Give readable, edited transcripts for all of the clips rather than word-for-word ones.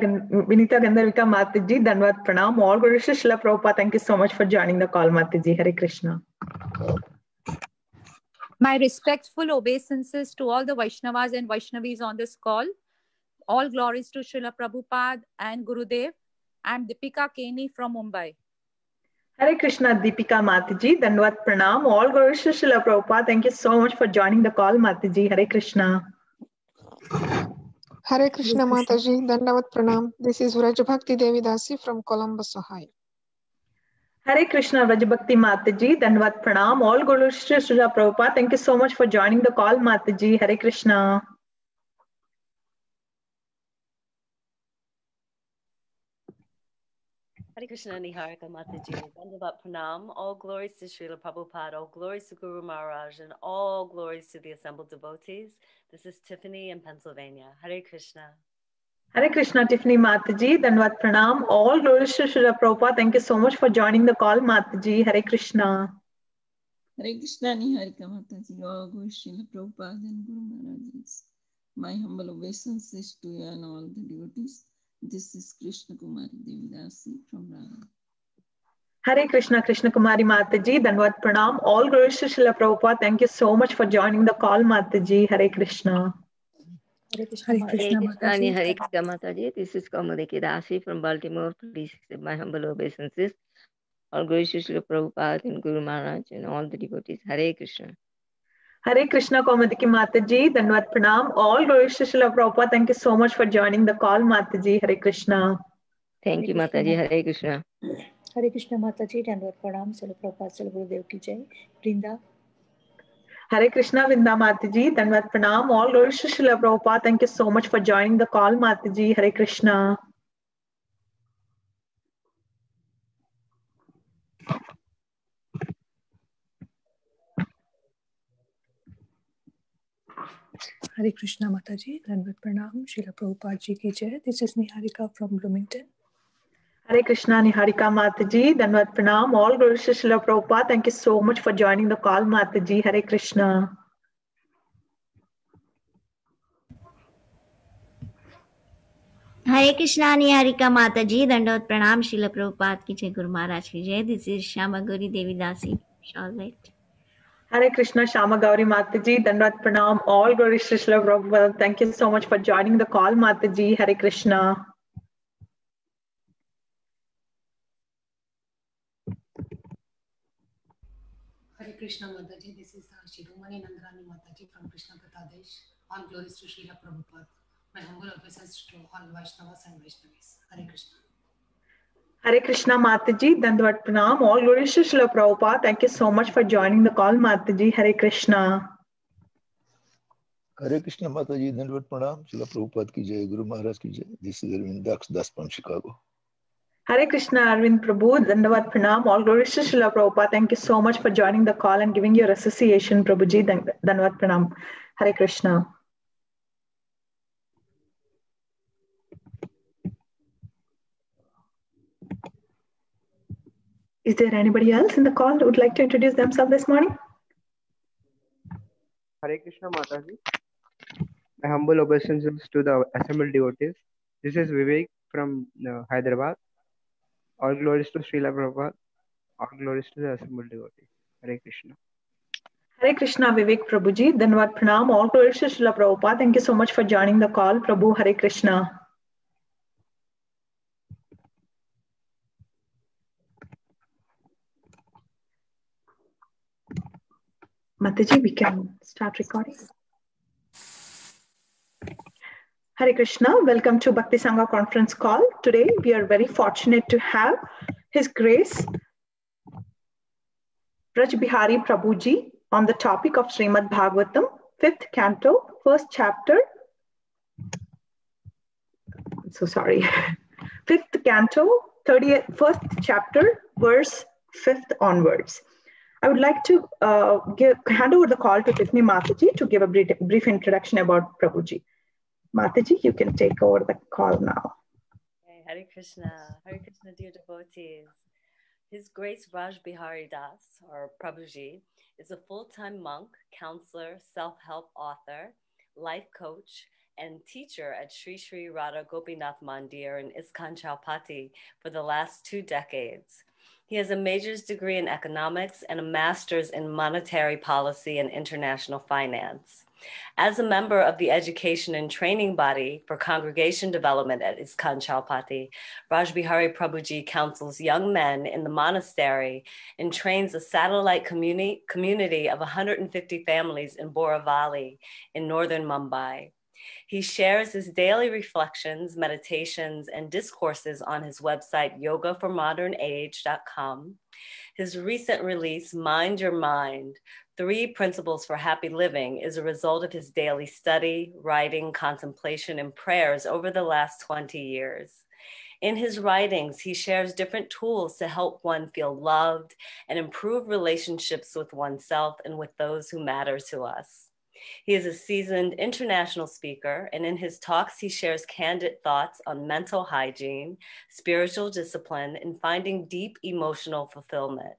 Vinita Gandharvika Mataji, Danvat Pranam. All Guru Srila Prabhupada, thank you so much for joining the call, Mataji. Hare Krishna. My respectful obeisances to all the Vaishnavas and Vaishnavis on this call. All glories to Srila Prabhupada and Gurudev. I'm Deepika Keni from Mumbai. Hare Krishna, Deepika Mataji, Danvat Pranam. All Guru Srila Prabhupada, thank you so much for joining the call, Mataji. Hare Krishna. Hare Krishna Mataji, Dandavat Pranam. This is Vraj Bhakti Devidasi from Columbus, Ohio. Hare Krishna, Vraj Bhakti Mataji, Dandavat Pranam. All Guru Srila Prabhupada, thank you so much for joining the call, Mataji. Hare Krishna. Hare Krishna, Niharika Mataji, Dandavat Pranam. All glories to Srila Prabhupada, all glories to Guru Maharaj, and all glories to the assembled devotees. This is Tiffany in Pennsylvania. Hare Krishna. Hare Krishna, Tiffany Mataji, Dandavat Pranam. All glories to Srila Prabhupada. Thank you so much for joining the call, Mataji. Hare Krishna. Hare Krishna, Niharika Mataji. All glories to Srila Prabhupada and Guru Maharaj. My humble obeisances to you and all the devotees. This is Krishna Kumari Devidasi from Rana. Hare Krishna, Krishna Kumari Mataji, Dandavat Pranam. All glories to Srila Prabhupada. Thank you so much for joining the call, Mataji. Hare Krishna. Hare Krishna, Hare Krishna Mataji. This is Kaumudiki Dasi from Baltimore. Please accept my humble obeisances. All glories to Srila Prabhupada and Guru Maharaj and all the devotees. Hare Krishna. Hare Krishna, Kaumudiki Mataji, Dandavat Pranam. All glories to Srila Prabhupada. Thank you so much for joining the call, Mataji. Hare Krishna. Thank you, Mataji. Hare Krishna. Hare Krishna Mataji, Dandavat Pranam, Srila Prabhupada, Srila Gurudev ki jai. Vrinda. Hare Krishna, Vrinda Mataji, Dandavat Pranam. All glories to Srila Prabhupada. Thank you so much for joining the call, Mataji. Hare Krishna. Hare Krishna Mataji, Dandavat Pranam, Srila Prabhupada ji ki jai. This is Niharika from Bloomington. Hare Krishna, Niharika Mataji, Dandavat Pranam. All glories to Srila Prabhupada. Thank you so much for joining the call, Mataji. Hare Krishna. Hare Krishna, Niharika Mataji, Dandavat Pranam, Srila Prabhupada ki jai, Guru Maharaj ki jai. This is Shyama Gauri Devidasi, Charlotte. Hare Krishna, Shama Gauri Mataji, Dandavat Pranam. All glories to Srila Prabhupada. Thank you so much for joining the call, Mataji. Hare Krishna. Hare Krishna Mataji, this is Shiromani Nandarani Mataji from Krishna Pradesh. All glories to Srila Prabhupada. My humble obeisance to all Vaishnavas and Vaishnavis. Hare Krishna. Hare Krishna Mataji, Dandavat Pranam. All glories to Srila Prabhupada. Thank you so much for joining the call, Mataji. Hare Krishna. Hare Krishna Mataji, Dandavat Pranam, Srila Prabhupada ki jai, Guru Maharaj ki jai. This is Arvind Das from Chicago. Hare Krishna, Arvind Prabhu, Dandavat Pranam. All glories to Srila Prabhupada. Thank you so much for joining the call and giving your association, Prabhuji. Dandavat Pranam. Hare Krishna. Is there anybody else in the call who would like to introduce themselves this morning? Hare Krishna Mataji. My humble obeisances to the assembled devotees. This is Vivek from Hyderabad. All glories to Srila Prabhupada. All glories to the assembled devotees. Hare Krishna. Hare Krishna, Vivek Prabhuji. Dandavat Pranam. All glories to Srila Prabhupada. Thank you so much for joining the call, Prabhu. Hare Krishna. Mataji, we can start recording. Hare Krishna, welcome to Bhakti Sangha conference call. Today, we are very fortunate to have His Grace Vraj Bihari Prabhu ji on the topic of Srimad Bhagavatam, 5th canto, 1st chapter. So sorry. 5th canto, 1st chapter, verse 5th onwards. I would like to hand over the call to Tiffany Mataji to give a brief introduction about Prabhuji. Mataji, you can take over the call now. Hare Krishna, dear devotees. His Grace Vraj Bihari Das, or Prabhuji, is a full-time monk, counselor, self-help author, life coach, and teacher at Sri Sri Radha Gopinath Mandir in ISKCON Chowpatty for the last 2 decades. He has a master's degree in economics and a master's in monetary policy and international finance. As a member of the education and training body for congregation development at ISKCON Chowpatty, Vraj Bihari Prabhu counsels young men in the monastery and trains a satellite community of 150 families in Borivali in northern Mumbai. He shares his daily reflections, meditations, and discourses on his website, yogaformodernage.com. His recent release, Mind Your Mind, 3 Principles for Happy Living, is a result of his daily study, writing, contemplation, and prayers over the last 20 years. In his writings, he shares different tools to help one feel loved and improve relationships with oneself and with those who matter to us. He is a seasoned international speaker, and in his talks, he shares candid thoughts on mental hygiene, spiritual discipline, and finding deep emotional fulfillment.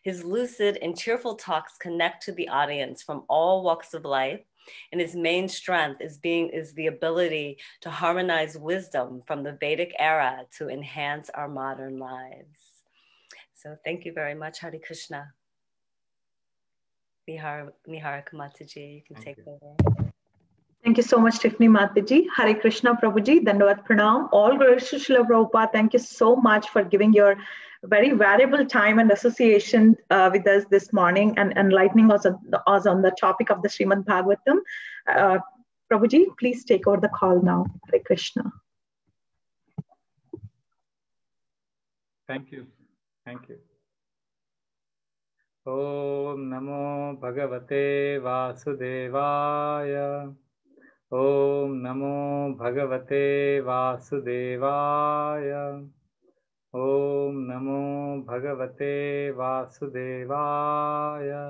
His lucid and cheerful talks connect to the audience from all walks of life, and his main strength is the ability to harmonize wisdom from the Vedic era to enhance our modern lives. So thank you very much, Hare Krishna. Niharika Mataji, you can take over. Thank you so much, Tiffany Mataji. Hare Krishna Prabhuji, Dandavat Pranam. All glories to Srila Prabhupada. Thank you so much for giving your very valuable time and association with us this morning and enlightening us on the topic of the Srimad Bhagavatam. Prabhuji, please take over the call now. Hare Krishna. Thank you. Thank you. Om Namo Bhagavate Vasudevaya. Om Namo Bhagavate Vasudevaya. Om Namo Bhagavate Vasudevaya.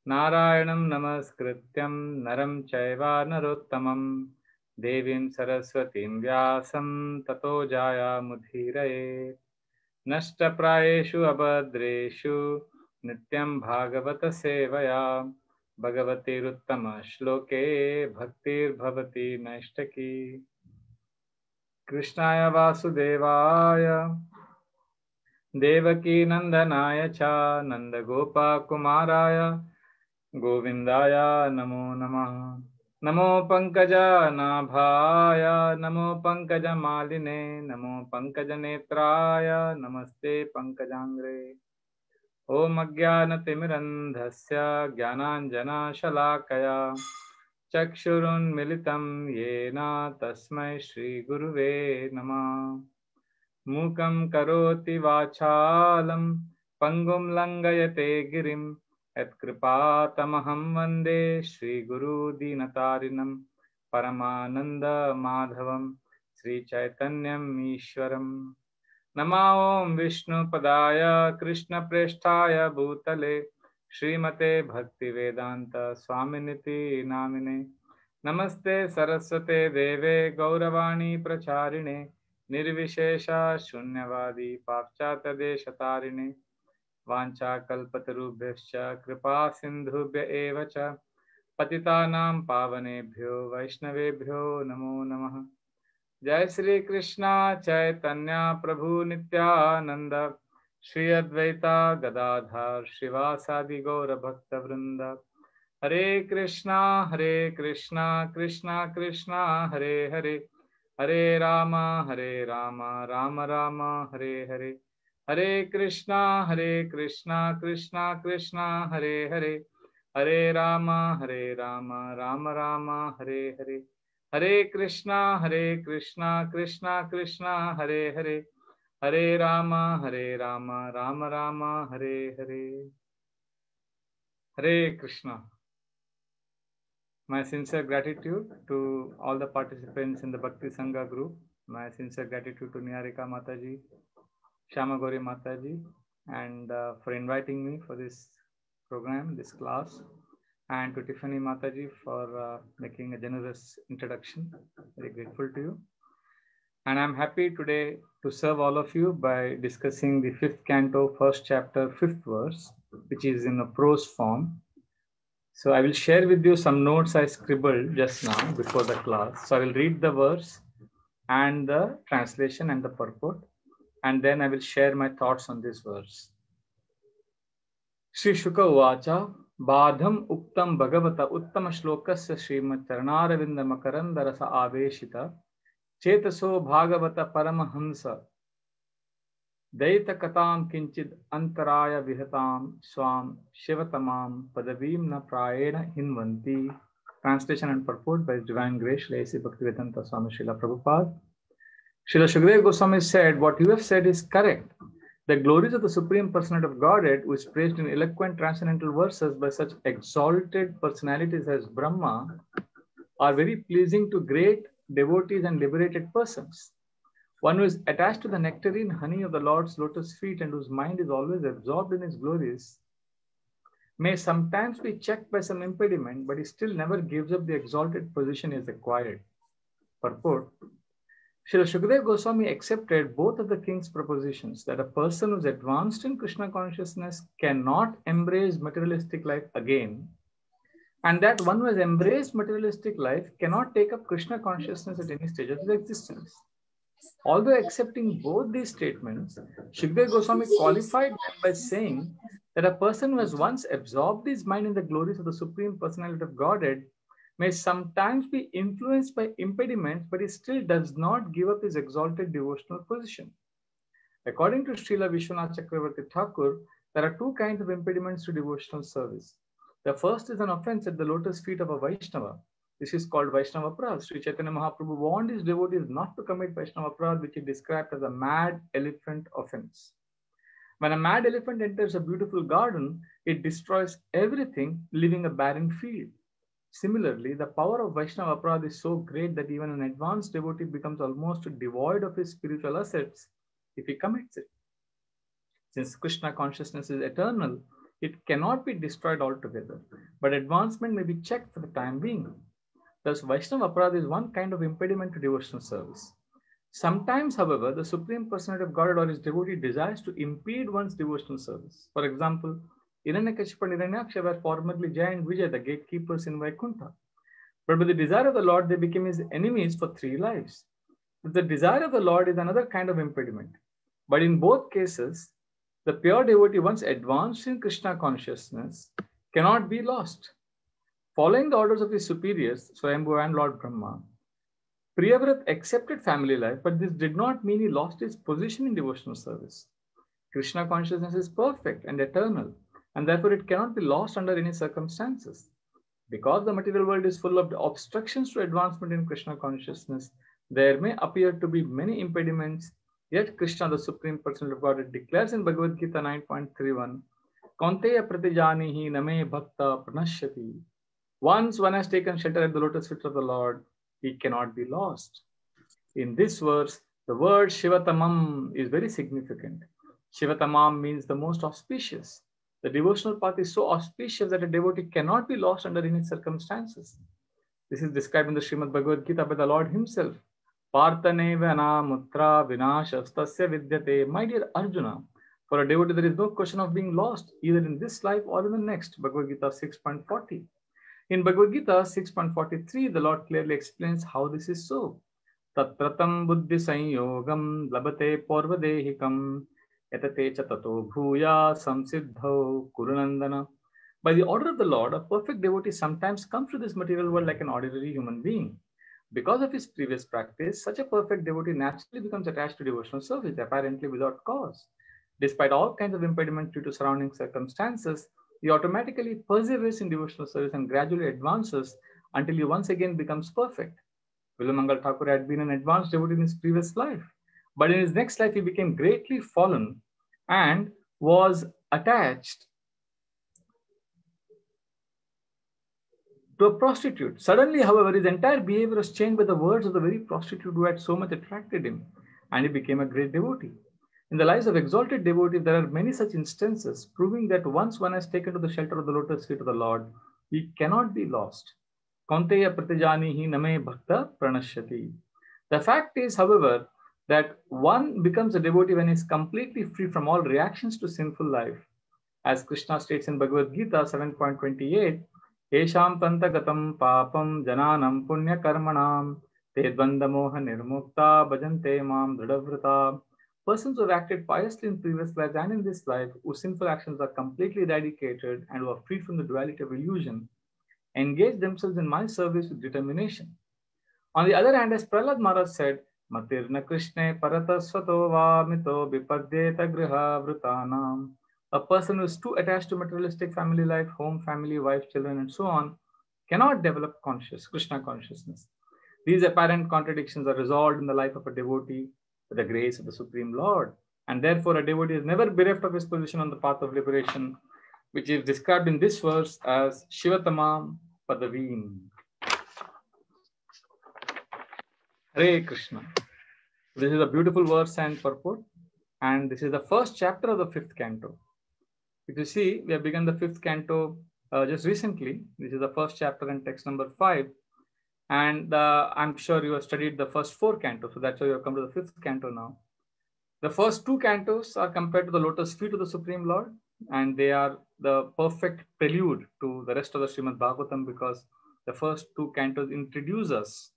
Narayanam Namaskrityam Naram Chaiva Narottamam Devim Saraswatim Vyasam Tato Jaya Mudhiraye. Nashtaprayeshu abhadreshu Nityam Bhagavata Sevaya Bhagavati Ruttama Shloke Bhaktir Bhavati Naishtaki. Krishnaya Vasudevaya Devaki Nandanaya Cha Nanda Gopa Kumaraya Govindaya Namo Namaha. Namo Pankaja Nabhaya, Namo Pankaja Maline, Namo Pankaja Netraya, Namaste Pankajangre. Om Ajnana Timirandhasya Jnananjana Shalakaya Chakshurun Militam Yena Tasmai Shri Guruve Namah. Mukam Karoti Vachalam Pangum Langayate Girim Et Kripatamaham Vande Shri Guru Dinatarinam Paramananda Madhavam Sri Chaitanyam Ishwaram. Nama Om Vishnu Padaya Krishna Presthaya Bhutale Srimate Bhakti Vedanta Swaminiti Namine. Namaste Saraswate Deve Gauravani Pracharine Nirvishesha Shunyavadi Pavchata Deshatarine. Vancha kalpatarubhyascha kripa sindhubhya eva cha patitanam pavanebhyo vaishnavebhyo namo namah. Jai Shri Krishna Chaitanya Prabhu Nityananda Shri Advaita Gadadhar Shivasadi Gaura Bhakta Vrinda. Hare Krishna Krishna Krishna Hare Hare Hare Rama Rama Rama Hare Hare. Hare Krishna Krishna Krishna Hare Hare Hare Rama Rama Rama Hare Hare. Hare Krishna Krishna Krishna Hare Hare Hare Rama Rama Rama Hare Hare. Hare Krishna. My sincere gratitude to all the participants in the Bhakti Sangha group. My sincere gratitude to Niharika Mataji, Shama Gauri Mataji, and for inviting me for this program, this class, and to Tiffany Mataji for making a generous introduction. Very grateful to you. And I'm happy today to serve all of you by discussing the 5th canto, 1st chapter, 5th verse, which is in a prose form. So I will share with you some notes I scribbled just now before the class. So I will read the verse and the translation and the purport, and then I will share my thoughts on this verse. Shri Shuka Uvacha Badham Uktam Bhagavata Uttama Shlokasya Srimad Charnaravinda Makaranda Rasa Aveshita Chetaso Bhagavata Paramahansa Daita Katam Kinchid Antaraya Vihatam Swam Shivatamam Padavim Na Prayena Hinvanti. Translation and purport by His Divine Grace, Sri Bhaktivedanta Swami Srila Prabhupada. Srila Shukadeva Goswami said, what you have said is correct. The glories of the Supreme Personality of Godhead, which is praised in eloquent transcendental verses by such exalted personalities as Brahma, are very pleasing to great devotees and liberated persons. One who is attached to the nectarine honey of the Lord's lotus feet and whose mind is always absorbed in his glories may sometimes be checked by some impediment, but he still never gives up the exalted position he has acquired. Purport. Srila Shukadeva Goswami accepted both of the king's propositions that a person who is advanced in Krishna consciousness cannot embrace materialistic life again, and that one who has embraced materialistic life cannot take up Krishna consciousness at any stage of his existence. Although accepting both these statements, Shukadeva Goswami qualified them by saying that a person who has once absorbed his mind in the glories of the Supreme Personality of Godhead may sometimes be influenced by impediments, but he still does not give up his exalted devotional position. According to Srila Vishwanath Chakravarti Thakur, there are two kinds of impediments to devotional service. The first is an offense at the lotus feet of a Vaishnava. This is called Vaishnava Aparadh. Sri Chaitanya Mahaprabhu warned his devotees not to commit Vaishnava Aparadh, which he described as a mad elephant offense. When a mad elephant enters a beautiful garden, it destroys everything, leaving a barren field. Similarly, the power of Vaishnava Aparadh is so great that even an advanced devotee becomes almost devoid of his spiritual assets if he commits it. Since Krishna consciousness is eternal, it cannot be destroyed altogether, but advancement may be checked for the time being. Thus, Vaishnava Aparadh is one kind of impediment to devotional service. Sometimes, however, the Supreme Personality of Godhead or his devotee desires to impede one's devotional service. For example, Hiranyakashipu and Hiranyaksha were formerly Jaya and Vijaya, the gatekeepers in Vaikuntha. But by the desire of the Lord, they became his enemies for 3 lives. The desire of the Lord is another kind of impediment. But in both cases, the pure devotee, once advanced in Krishna consciousness, cannot be lost. Following the orders of his superiors, Swayambhu and Lord Brahma, Priyavrat accepted family life, but this did not mean he lost his position in devotional service. Krishna consciousness is perfect and eternal, and therefore it cannot be lost under any circumstances. Because the material world is full of obstructions to advancement in Krishna consciousness, there may appear to be many impediments, yet Krishna, the Supreme Personality of Godhead, declares in Bhagavad Gita 9.31, Kaunteya pratijanihi name bhakta pranashyati. Once one has taken shelter at the lotus feet of the Lord, he cannot be lost. In this verse, the word Shivatamam is very significant. Shivatamam means the most auspicious. The devotional path is so auspicious that a devotee cannot be lost under any circumstances. This is described in the Srimad Bhagavad Gita by the Lord himself. Parthaneva mutra vinashastasya vidyate. My dear Arjuna, for a devotee there is no question of being lost either in this life or in the next. Bhagavad Gita 6.40. In Bhagavad Gita 6.43, the Lord clearly explains how this is so. Tatratam buddhi sanyogam labate porvadehikam etate chatato bhuya samsiddho kurunandana. By the order of the Lord, a perfect devotee sometimes comes to this material world like an ordinary human being. Because of his previous practice, such a perfect devotee naturally becomes attached to devotional service, apparently without cause. Despite all kinds of impediments due to surrounding circumstances, he automatically perseveres in devotional service and gradually advances until he once again becomes perfect. Vilamangal Thakur had been an advanced devotee in his previous life, but in his next life he became greatly fallen and was attached to a prostitute. Suddenly, however, his entire behavior was changed by the words of the very prostitute who had so much attracted him, and he became a great devotee. In the lives of exalted devotees, there are many such instances, proving that once one has taken to the shelter of the lotus feet of the Lord, he cannot be lost. Kaunteya pratijanihi name bhakta pranashyati. The fact is, however, that one becomes a devotee when he is completely free from all reactions to sinful life. As Krishna states in Bhagavad Gita 7.28, Esham tantagatam papam jananam punya karmanam tedvandamoha nirmukta bhajante mam dridhavrata. Persons who have acted piously in previous lives and in this life, whose sinful actions are completely eradicated and who are freed from the duality of illusion, engage themselves in my service with determination. On the other hand, as Prahlad Maharaj said, Matirna Krishne Paratasvato Vamito Vipadyeta Griha Vrutanam. A person who is too attached to materialistic family life, home, family, wife, children, and so on, cannot develop Krishna consciousness. These apparent contradictions are resolved in the life of a devotee with the grace of the Supreme Lord. And therefore, a devotee is never bereft of his position on the path of liberation, which is described in this verse as Shivatamam Padavim. Hare Krishna. This is a beautiful verse and purport, and this is the first chapter of the 5th canto. If you see, we have begun the 5th canto just recently. This is the first chapter and text number 5, and I'm sure you have studied the first 4 cantos, so that's why you have come to the 5th canto now. The first 2 cantos are compared to the lotus feet of the Supreme Lord, and they are the perfect prelude to the rest of the Srimad Bhagavatam, because the first 2 cantos introduce us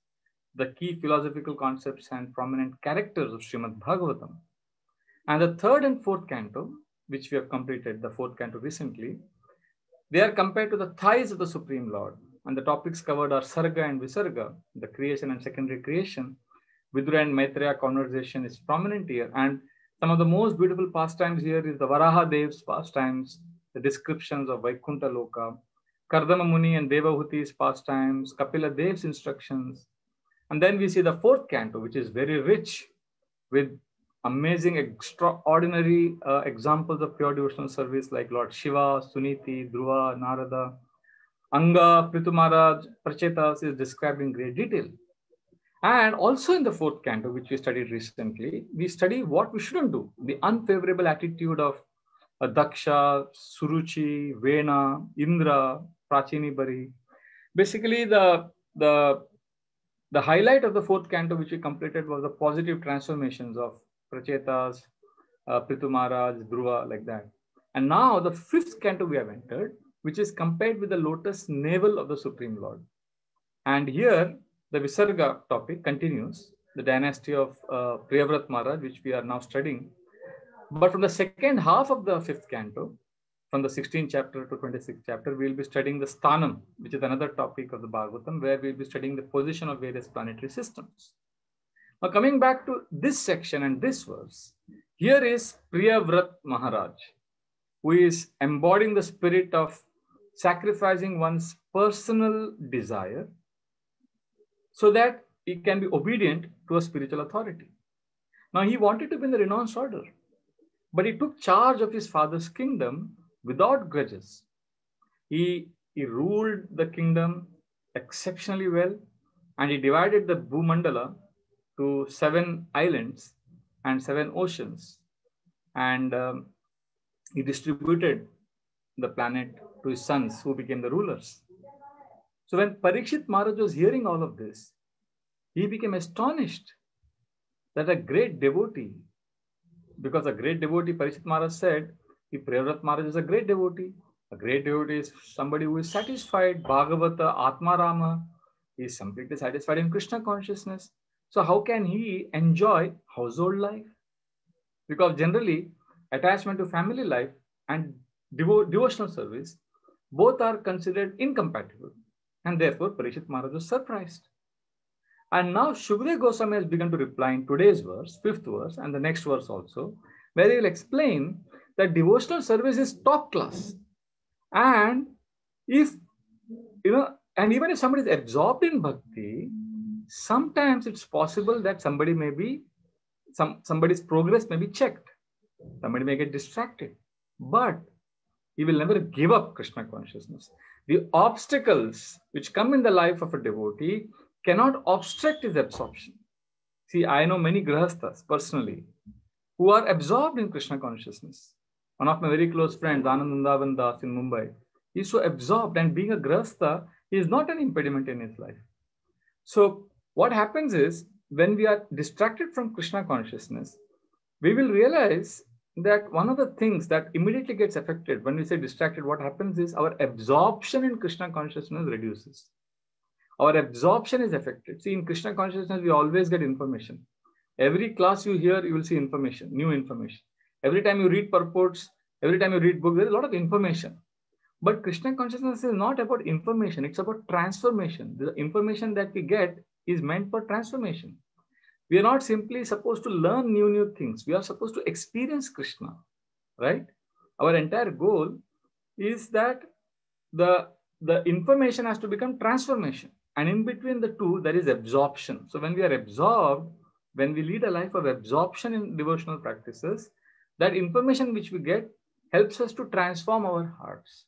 the key philosophical concepts and prominent characters of Srimad Bhagavatam. And the 3rd and 4th canto, which we have completed, the 4th canto recently, they are compared to the thighs of the Supreme Lord. And the topics covered are Sarga and Visarga, the creation and secondary creation. Vidura and Maitreya conversation is prominent here. And some of the most beautiful pastimes here is the Varaha Dev's pastimes, the descriptions of Vaikuntha Loka, Kardama Muni and Devahuti's pastimes, Kapila Dev's instructions. And then we see the 4th canto, which is very rich with amazing, extraordinary examples of pure devotional service like Lord Shiva, Suniti, Dhruva, Narada, Anga, Prithu Maharaj, Prachetas is described in great detail. And also in the 4th canto, which we studied recently, we study what we shouldn't do, the unfavorable attitude of Daksha, Suruchi, Vena, Indra, Prachini Bari. Basically, the highlight of the 4th canto, which we completed, was the positive transformations of Prachetas, Prithu Maharaj, Dhruva, like that. And now the 5th canto we have entered, which is compared with the lotus navel of the Supreme Lord. And here, the Visarga topic continues, the dynasty of Priyavrat Maharaj, which we are now studying. But from the second half of the 5th canto, from the 16th chapter to 26th chapter, we will be studying the Sthanam, which is another topic of the Bhagavatam, where we will be studying the position of various planetary systems. Now, coming back to this section and this verse, here is Priyavrat Maharaj, who is embodying the spirit of sacrificing one's personal desire so that he can be obedient to a spiritual authority. Now, he wanted to be in the renounced order, but he took charge of his father's kingdom without grudges. He ruled the kingdom exceptionally well, and he divided the Bhumandala to 7 islands and 7 oceans. And he distributed the planet to his sons, who became the rulers. So when Parikshit Maharaj was hearing all of this, he became astonished that a great devotee, because a great devotee, Parikshit Maharaj said, if Priyavrat Maharaj is a great devotee is somebody who is satisfied, Bhagavata, Atma Rama, he is completely satisfied in Krishna consciousness. So how can he enjoy household life? Because generally, attachment to family life and devotional service, both are considered incompatible. And therefore, Parikshit Maharaj was surprised. And now Shukdev Goswami has begun to reply in today's verse, 5th verse, and the next verse also, where he will explain that devotional service is top class. And if, and even if somebody is absorbed in bhakti, sometimes it's possible that somebody may be, somebody's progress may be checked. Somebody may get distracted, but he will never give up Krishna consciousness. The obstacles which come in the life of a devotee cannot obstruct his absorption. See, I know many grahasthas personally who are absorbed in Krishna consciousness. One of my very close friends, Anandandavan Das in Mumbai, he is so absorbed, and being a grahastha is not an impediment in his life. So what happens is, when we are distracted from Krishna consciousness, we will realize that one of the things that immediately gets affected when we say distracted, what happens is our absorption in Krishna consciousness reduces. Our absorption is affected. See, in Krishna consciousness, we always get information. Every class you hear, you will see information, new information. Every time you read purports, every time you read books, there is a lot of information. But Krishna consciousness is not about information, it's about transformation. The information that we get is meant for transformation. We are not simply supposed to learn new things. We are supposed to experience Krishna, right? Our entire goal is that the information has to become transformation. And in between the two, there is absorption. So when we are absorbed, when we lead a life of absorption in devotional practices, that information which we get helps us to transform our hearts.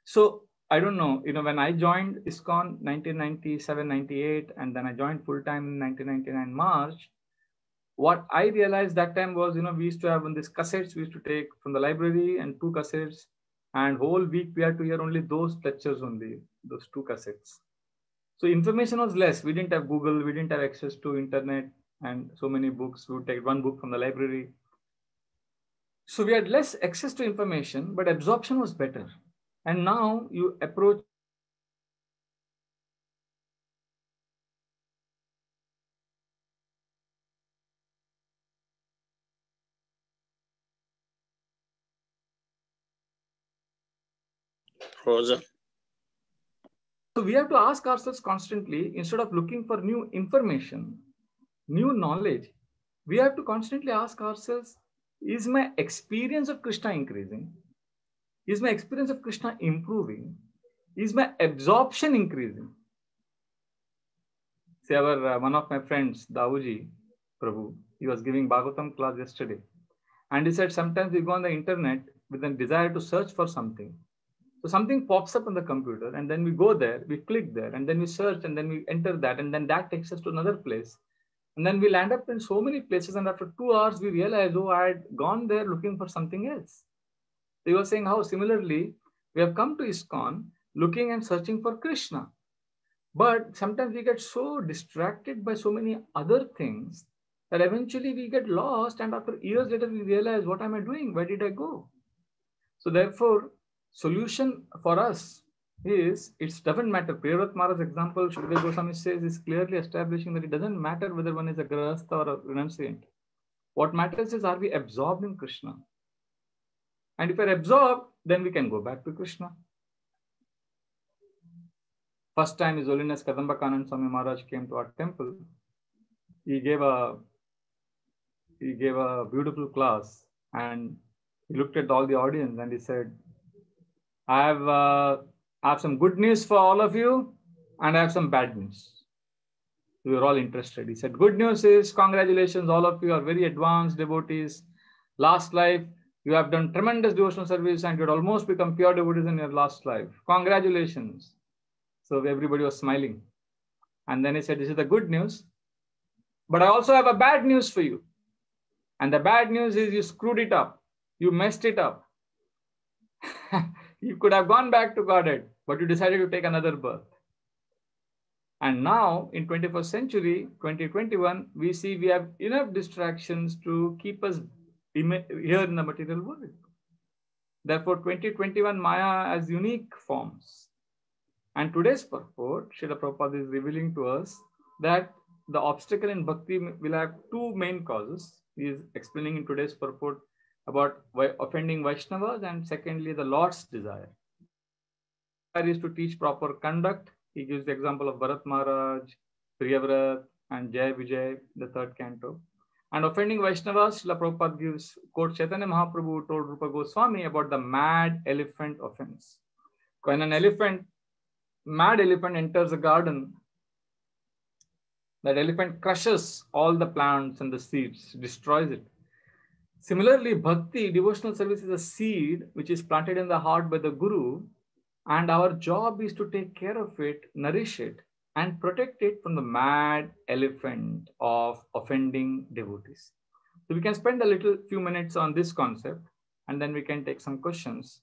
So I don't know, when I joined ISKCON 1997-98, and then I joined full-time in 1999 March, what I realized that time was, we used to have these cassettes we used to take from the library, and 2 cassettes, and whole week we had to hear only those lectures only, those 2 cassettes. So information was less. We didn't have Google, we didn't have access to internet and so many books. We would take 1 book from the library. So we had less access to information, but absorption was better. And now you approach Rosa. So we have to ask ourselves constantly, instead of looking for new information, new knowledge, we have to constantly ask ourselves, is my experience of Krishna increasing? Is my experience of Krishna improving? Is my absorption increasing? See, one of my friends, Vraj Prabhu, he was giving Bhagavatam class yesterday. And he said, sometimes we go on the internet with a desire to search for something. So something pops up on the computer, and then we go there, we click there, and then we search, and then we enter that, and then that takes us to another place. And then we'll end up in so many places, and after 2 hours, we realize, oh, I had gone there looking for something else. They were saying how similarly, we have come to ISKCON looking and searching for Krishna. But sometimes we get so distracted by so many other things that eventually we get lost, and after years later, we realize, what am I doing? Where did I go? So therefore, solution for us is, it doesn't matter. Priyavrat Maharaj's example, Shukdev Goswami says, is clearly establishing that it doesn't matter whether one is a grahastha or a renunciant. What matters is, are we absorbed in Krishna? And if we're absorbed, then we can go back to Krishna. First time His Holiness Kadamba Kanand Swami Maharaj came to our temple, he gave a beautiful class, and he looked at all the audience and he said, I have some good news for all of you, and I have some bad news. We were all interested. He said, good news is, congratulations, all of you are very advanced devotees. Last life, you have done tremendous devotional service and you had almost become pure devotees in your last life. Congratulations. So everybody was smiling. And then he said, this is the good news. But I also have a bad news for you. And the bad news is, you screwed it up. You messed it up. You could have gone back to Godhead, but you decided to take another birth. And now in 21st century, 2021, we see we have enough distractions to keep us here in the material world. Therefore, 2021 Maya has unique forms. And today's purport, Srila Prabhupada is revealing to us that the obstacle in bhakti will have 2 main causes. He is explaining in today's purport about offending Vaishnavas, and secondly, the Lord's desire. Desire is to teach proper conduct. He gives the example of Bharat Maharaj, Priyavrat, and Jai Vijay, the 3rd canto. And offending Vaishnavas, Srila Prabhupada quotes Chaitanya Mahaprabhu told Rupa Goswami about the mad elephant offense. When an mad elephant enters a garden, that elephant crushes all the plants and the seeds, destroys it. Similarly, bhakti, devotional service, is a seed which is planted in the heart by the Guru, and our job is to take care of it, nourish it, and protect it from the mad elephant of offending devotees. So we can spend a few minutes on this concept, and then we can take some questions.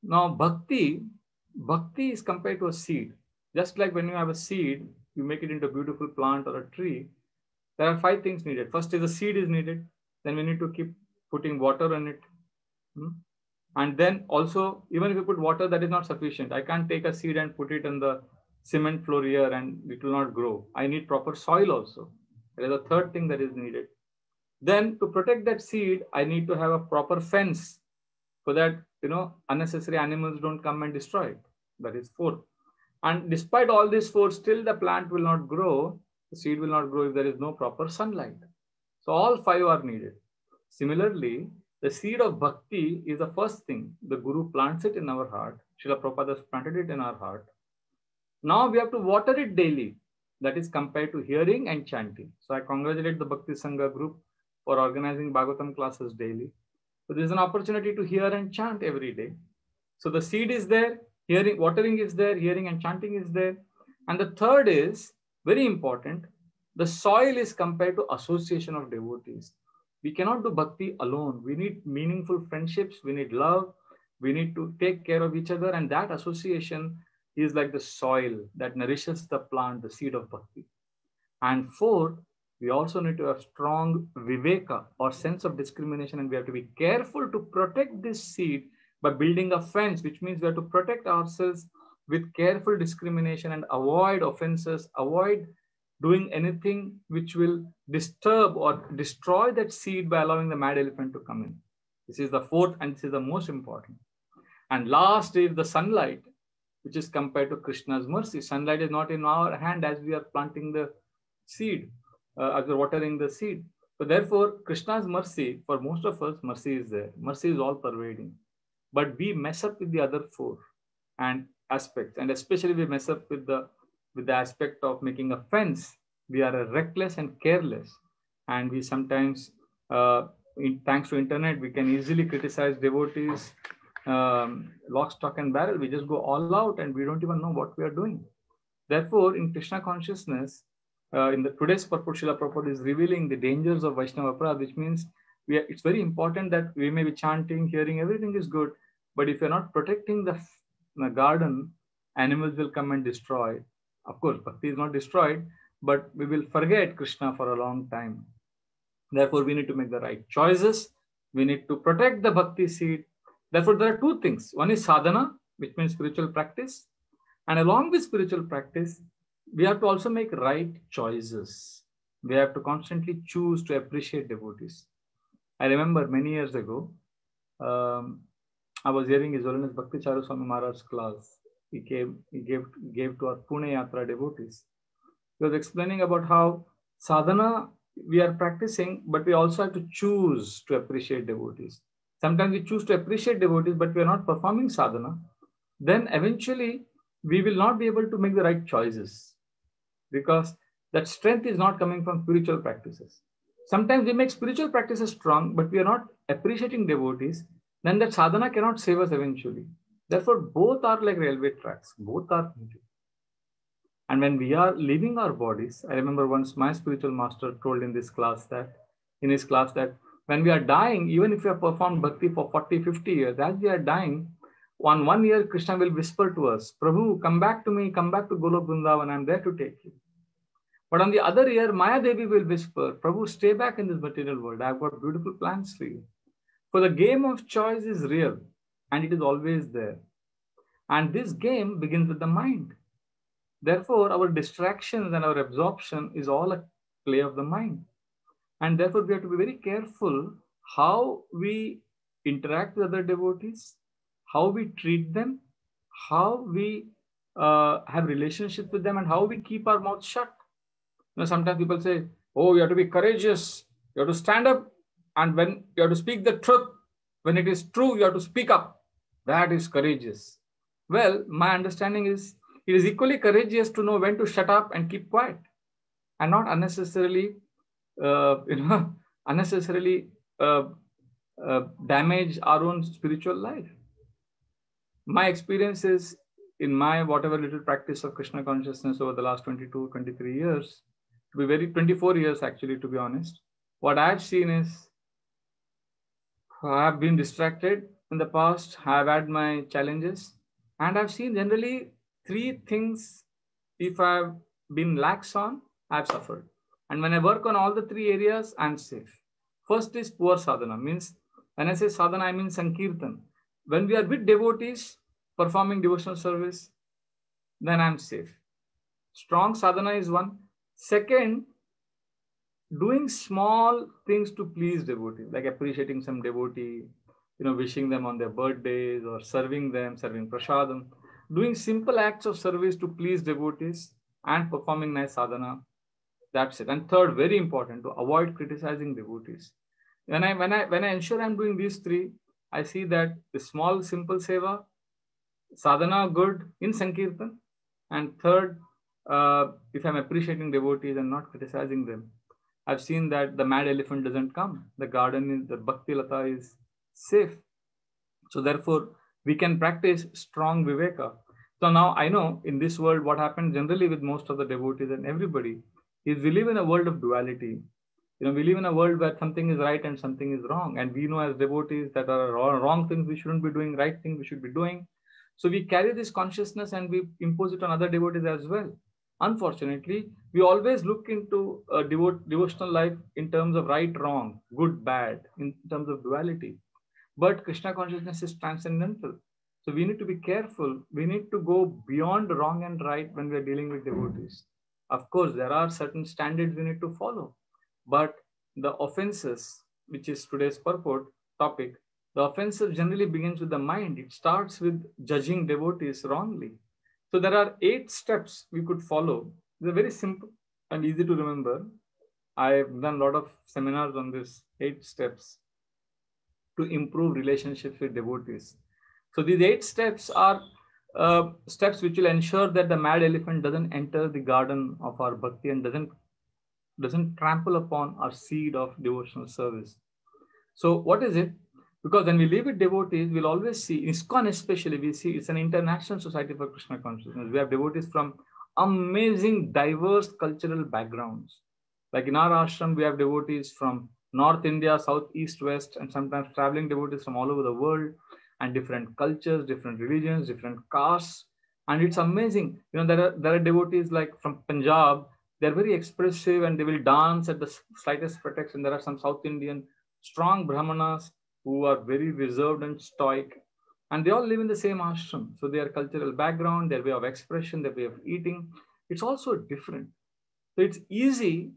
Now, bhakti is compared to a seed. Just like when you have a seed, you make it into a beautiful plant or a tree, there are 5 things needed. First is the seed is needed. then we need to keep putting water on it. And then also, even if you put water, that is not sufficient. I can't take a seed and put it in the cement floor here and it will not grow. I need proper soil also. There is a third thing that is needed. Then to protect that seed, I need to have a proper fence so that, unnecessary animals don't come and destroy it. That is fourth. And despite all these four, still the plant will not grow. The seed will not grow if there is no proper sunlight. So all five are needed. Similarly, the seed of bhakti is the first thing. The Guru plants it in our heart. Srila Prabhupada has planted it in our heart. Now we have to water it daily. That is compared to hearing and chanting. So I congratulate the Bhakti Sangha group for organizing Bhagavatam classes daily. So there is an opportunity to hear and chant every day. So the seed is there, hearing, watering is there, hearing and chanting is there. And the third is very important. The soil is compared to association of devotees. We cannot do bhakti alone. We need meaningful friendships. We need love. We need to take care of each other. And that association is like the soil that nourishes the plant, the seed of bhakti. And fourth, we also need to have strong viveka or sense of discrimination. And we have to be careful to protect this seed by building a fence, which means we have to protect ourselves with careful discrimination and avoid offenses, avoid doing anything which will disturb or destroy that seed by allowing the mad elephant to come in. This is the fourth, and this is the most important. And last is the sunlight, which is compared to Krishna's mercy. Sunlight is not in our hand as we are planting the seed, as we are watering the seed. So therefore, Krishna's mercy, for most of us, mercy is there. Mercy is all pervading. But we mess up with the other four and aspects, and especially we mess up with the aspect of making a fence. We are reckless and careless, and we sometimes, thanks to internet, we can easily criticize devotees, lock, stock and barrel. We just go all out and we don't even know what we are doing. Therefore, in Krishna consciousness, in the today's purport, Srila Prabhupada is revealing the dangers of Vaishnava Aparadha, which means it's very important that we may be chanting, hearing, everything is good, but if you're not protecting the garden, animals will come and destroy. Of course, bhakti is not destroyed, but we will forget Krishna for a long time. Therefore, we need to make the right choices. We need to protect the bhakti seed. Therefore, there are two things. One is sadhana, which means spiritual practice. And along with spiritual practice, we have to also make right choices. We have to constantly choose to appreciate devotees. I remember many years ago, I was hearing His Holiness Bhakti Charu Swami Maharaj's class. He gave to our Pune Yatra devotees. He was explaining about how sadhana we are practicing, but we also have to choose to appreciate devotees. Sometimes we choose to appreciate devotees, but we are not performing sadhana. Then eventually we will not be able to make the right choices because that strength is not coming from spiritual practices. Sometimes we make spiritual practices strong, but we are not appreciating devotees. Then that sadhana cannot save us eventually. Therefore, both are like railway tracks. Both are needed. And when we are leaving our bodies, I remember once my spiritual master told in his class that when we are dying, even if we have performed bhakti for 40, 50 years, as we are dying, 1 year, Krishna will whisper to us, Prabhu, come back to me, come back to Golok Vrindavan, I'm there to take you. But on the other ear, Maya Devi will whisper, Prabhu, stay back in this material world. I've got beautiful plans for you. For the game of choice is real and it is always there. And this game begins with the mind. Therefore, our distractions and our absorption is all a play of the mind. And therefore, we have to be very careful how we interact with other devotees, how we treat them, how we have relationships with them, and how we keep our mouth shut. Sometimes people say, oh, you have to be courageous. You have to stand up. And when you have to speak the truth, when it is true, you have to speak up. That is courageous. Well, my understanding is it is equally courageous to know when to shut up and keep quiet and not unnecessarily, damage our own spiritual life. My experiences in my whatever little practice of Krishna consciousness over the last 22, 23 years, 24 years actually, to be honest, what I've seen is I have been distracted in the past, I have had my challenges, and I've seen generally 3 things. If I've been lax on, I've suffered. And when I work on all the 3 areas, I'm safe. First is poor sadhana. Means when I say sadhana, I mean sankirtan. When we are with devotees performing devotional service, then I'm safe. Strong sadhana is one. Second, doing small things to please devotees, like appreciating some devotee, wishing them on their birthdays or serving them, serving prasadam, doing simple acts of service to please devotees and performing nice sadhana. That's it. And third, very important, to avoid criticizing devotees. When I ensure I'm doing these three, I see that the small, simple seva, sadhana good in Sankirtan, and third, if I'm appreciating devotees and not criticizing them, I've seen that the mad elephant doesn't come. The garden is, the Bhakti Lata is safe. So therefore, we can practice strong Viveka. So now I know in this world what happens generally with most of the devotees and everybody is we live in a world of duality. We live in a world where something is right and something is wrong. And we know as devotees that are wrong things we shouldn't be doing, right things we should be doing. So we carry this consciousness and we impose it on other devotees as well. Unfortunately, we always look into a devotional life in terms of right, wrong, good, bad, in terms of duality. But Krishna consciousness is transcendental. So we need to be careful. We need to go beyond wrong and right when we are dealing with devotees. Of course, there are certain standards we need to follow. But the offenses, which is today's topic, the offensive generally begins with the mind. It starts with judging devotees wrongly. So there are 8 steps we could follow. They're very simple and easy to remember. I've done a lot of seminars on this 8 steps to improve relationships with devotees. So these 8 steps are steps which will ensure that the mad elephant doesn't enter the garden of our bhakti and doesn't trample upon our seed of devotional service. So what is it? Because when we live with devotees, we'll always see, ISKCON especially, we see it's an international society for Krishna consciousness. We have devotees from amazing, diverse cultural backgrounds. Like in our ashram, we have devotees from North India, South, East, West, and sometimes traveling devotees from all over the world, and different cultures, different religions, different castes. And it's amazing. There are devotees like from Punjab, they're very expressive and they will dance at the slightest pretext. And there are some South Indian strong Brahmanas who are very reserved and stoic, and they all live in the same ashram. So their cultural background, their way of expression, their way of eating, it's also different. So it's easy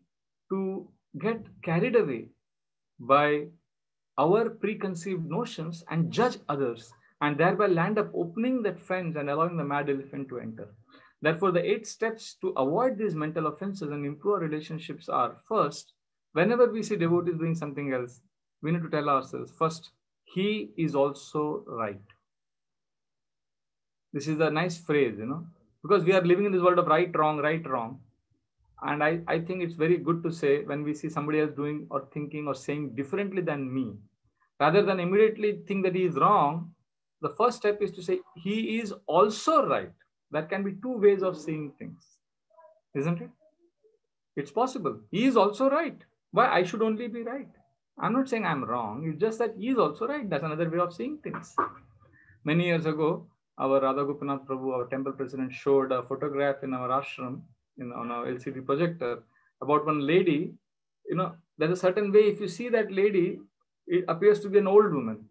to get carried away by our preconceived notions and judge others, and thereby land up opening that fence and allowing the mad elephant to enter. Therefore, the 8 steps to avoid these mental offenses and improve our relationships are: first, whenever we see devotees doing something else, we need to tell ourselves, first, he is also right. This is a nice phrase, because we are living in this world of right, wrong. And I think it's very good to say when we see somebody else doing or thinking or saying differently than me, rather than immediately think that he is wrong, the first step is to say, he is also right. That can be 2 ways of seeing things, isn't it? It's possible. He is also right. Why I should only be right? I'm not saying I'm wrong. It's just that he is also right. That's another way of seeing things. Many years ago, our Radha Gopinath Prabhu, our temple president, showed a photograph in our ashram on our LCD projector about one lady. There's a certain way, if you see that lady, it appears to be an old woman.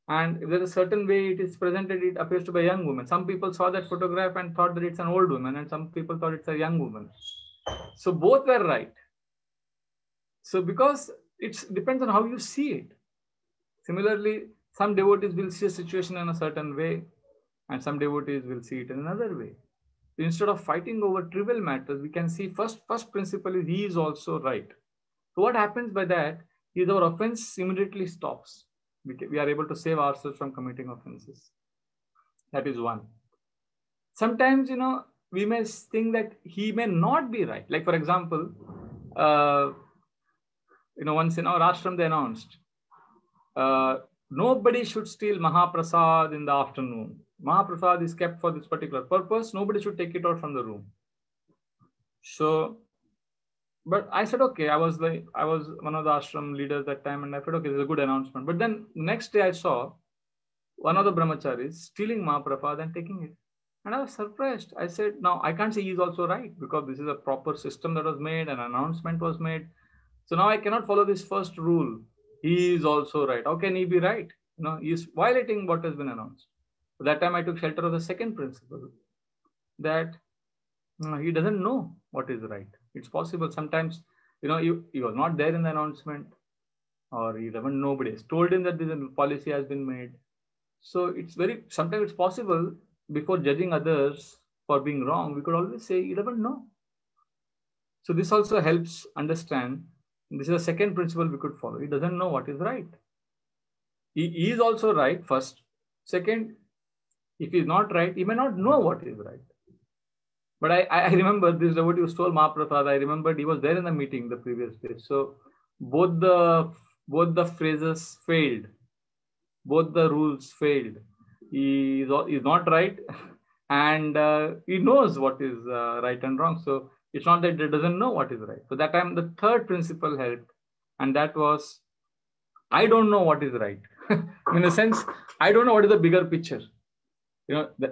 And if there's a certain way it is presented, it appears to be a young woman. Some people saw that photograph and thought that it's an old woman, and some people thought it's a young woman. So both were right. So because it depends on how you see it. Similarly, some devotees will see a situation in a certain way, and some devotees will see it in another way. So instead of fighting over trivial matters, we can see first principle is he is also right. So what happens by that is our offense immediately stops. We are able to save ourselves from committing offenses. That is one. Sometimes, we may think that he may not be right. Like, for example, once in our ashram they announced, nobody should steal Mahaprasad in the afternoon. Mahaprasad is kept for this particular purpose. Nobody should take it out from the room. So, but I said, okay, I was one of the ashram leaders that time, and I said, okay, this is a good announcement. But then next day I saw one of the brahmacharis stealing Mahaprasad and taking it. And I was surprised. I said, now I can't say he's also right, because this is a proper system that was made, an announcement was made. So now I cannot follow this first rule He is also right. How can he be right? He is violating what has been announced. So that time I took shelter of the second principle, that he doesn't know what is right. It's possible sometimes, he was not there in the announcement, or nobody has told him that this policy has been made. So sometimes it's possible, before judging others for being wrong, we could always say he doesn't know. So this also helps understand. This is the second principle we could follow. He doesn't know what is right. He is also right, first. Second, if he is not right, he may not know what is right. But I remember this devotee who stole Mahaprasad. I remembered he was there in the meeting the previous day. So both the phrases failed. Both the rules failed. He is not right, and he knows what is right and wrong. So it's not that he doesn't know what is right. So that time the third principle helped, and that was, I don't know what is right. In a sense, I don't know what is the bigger picture.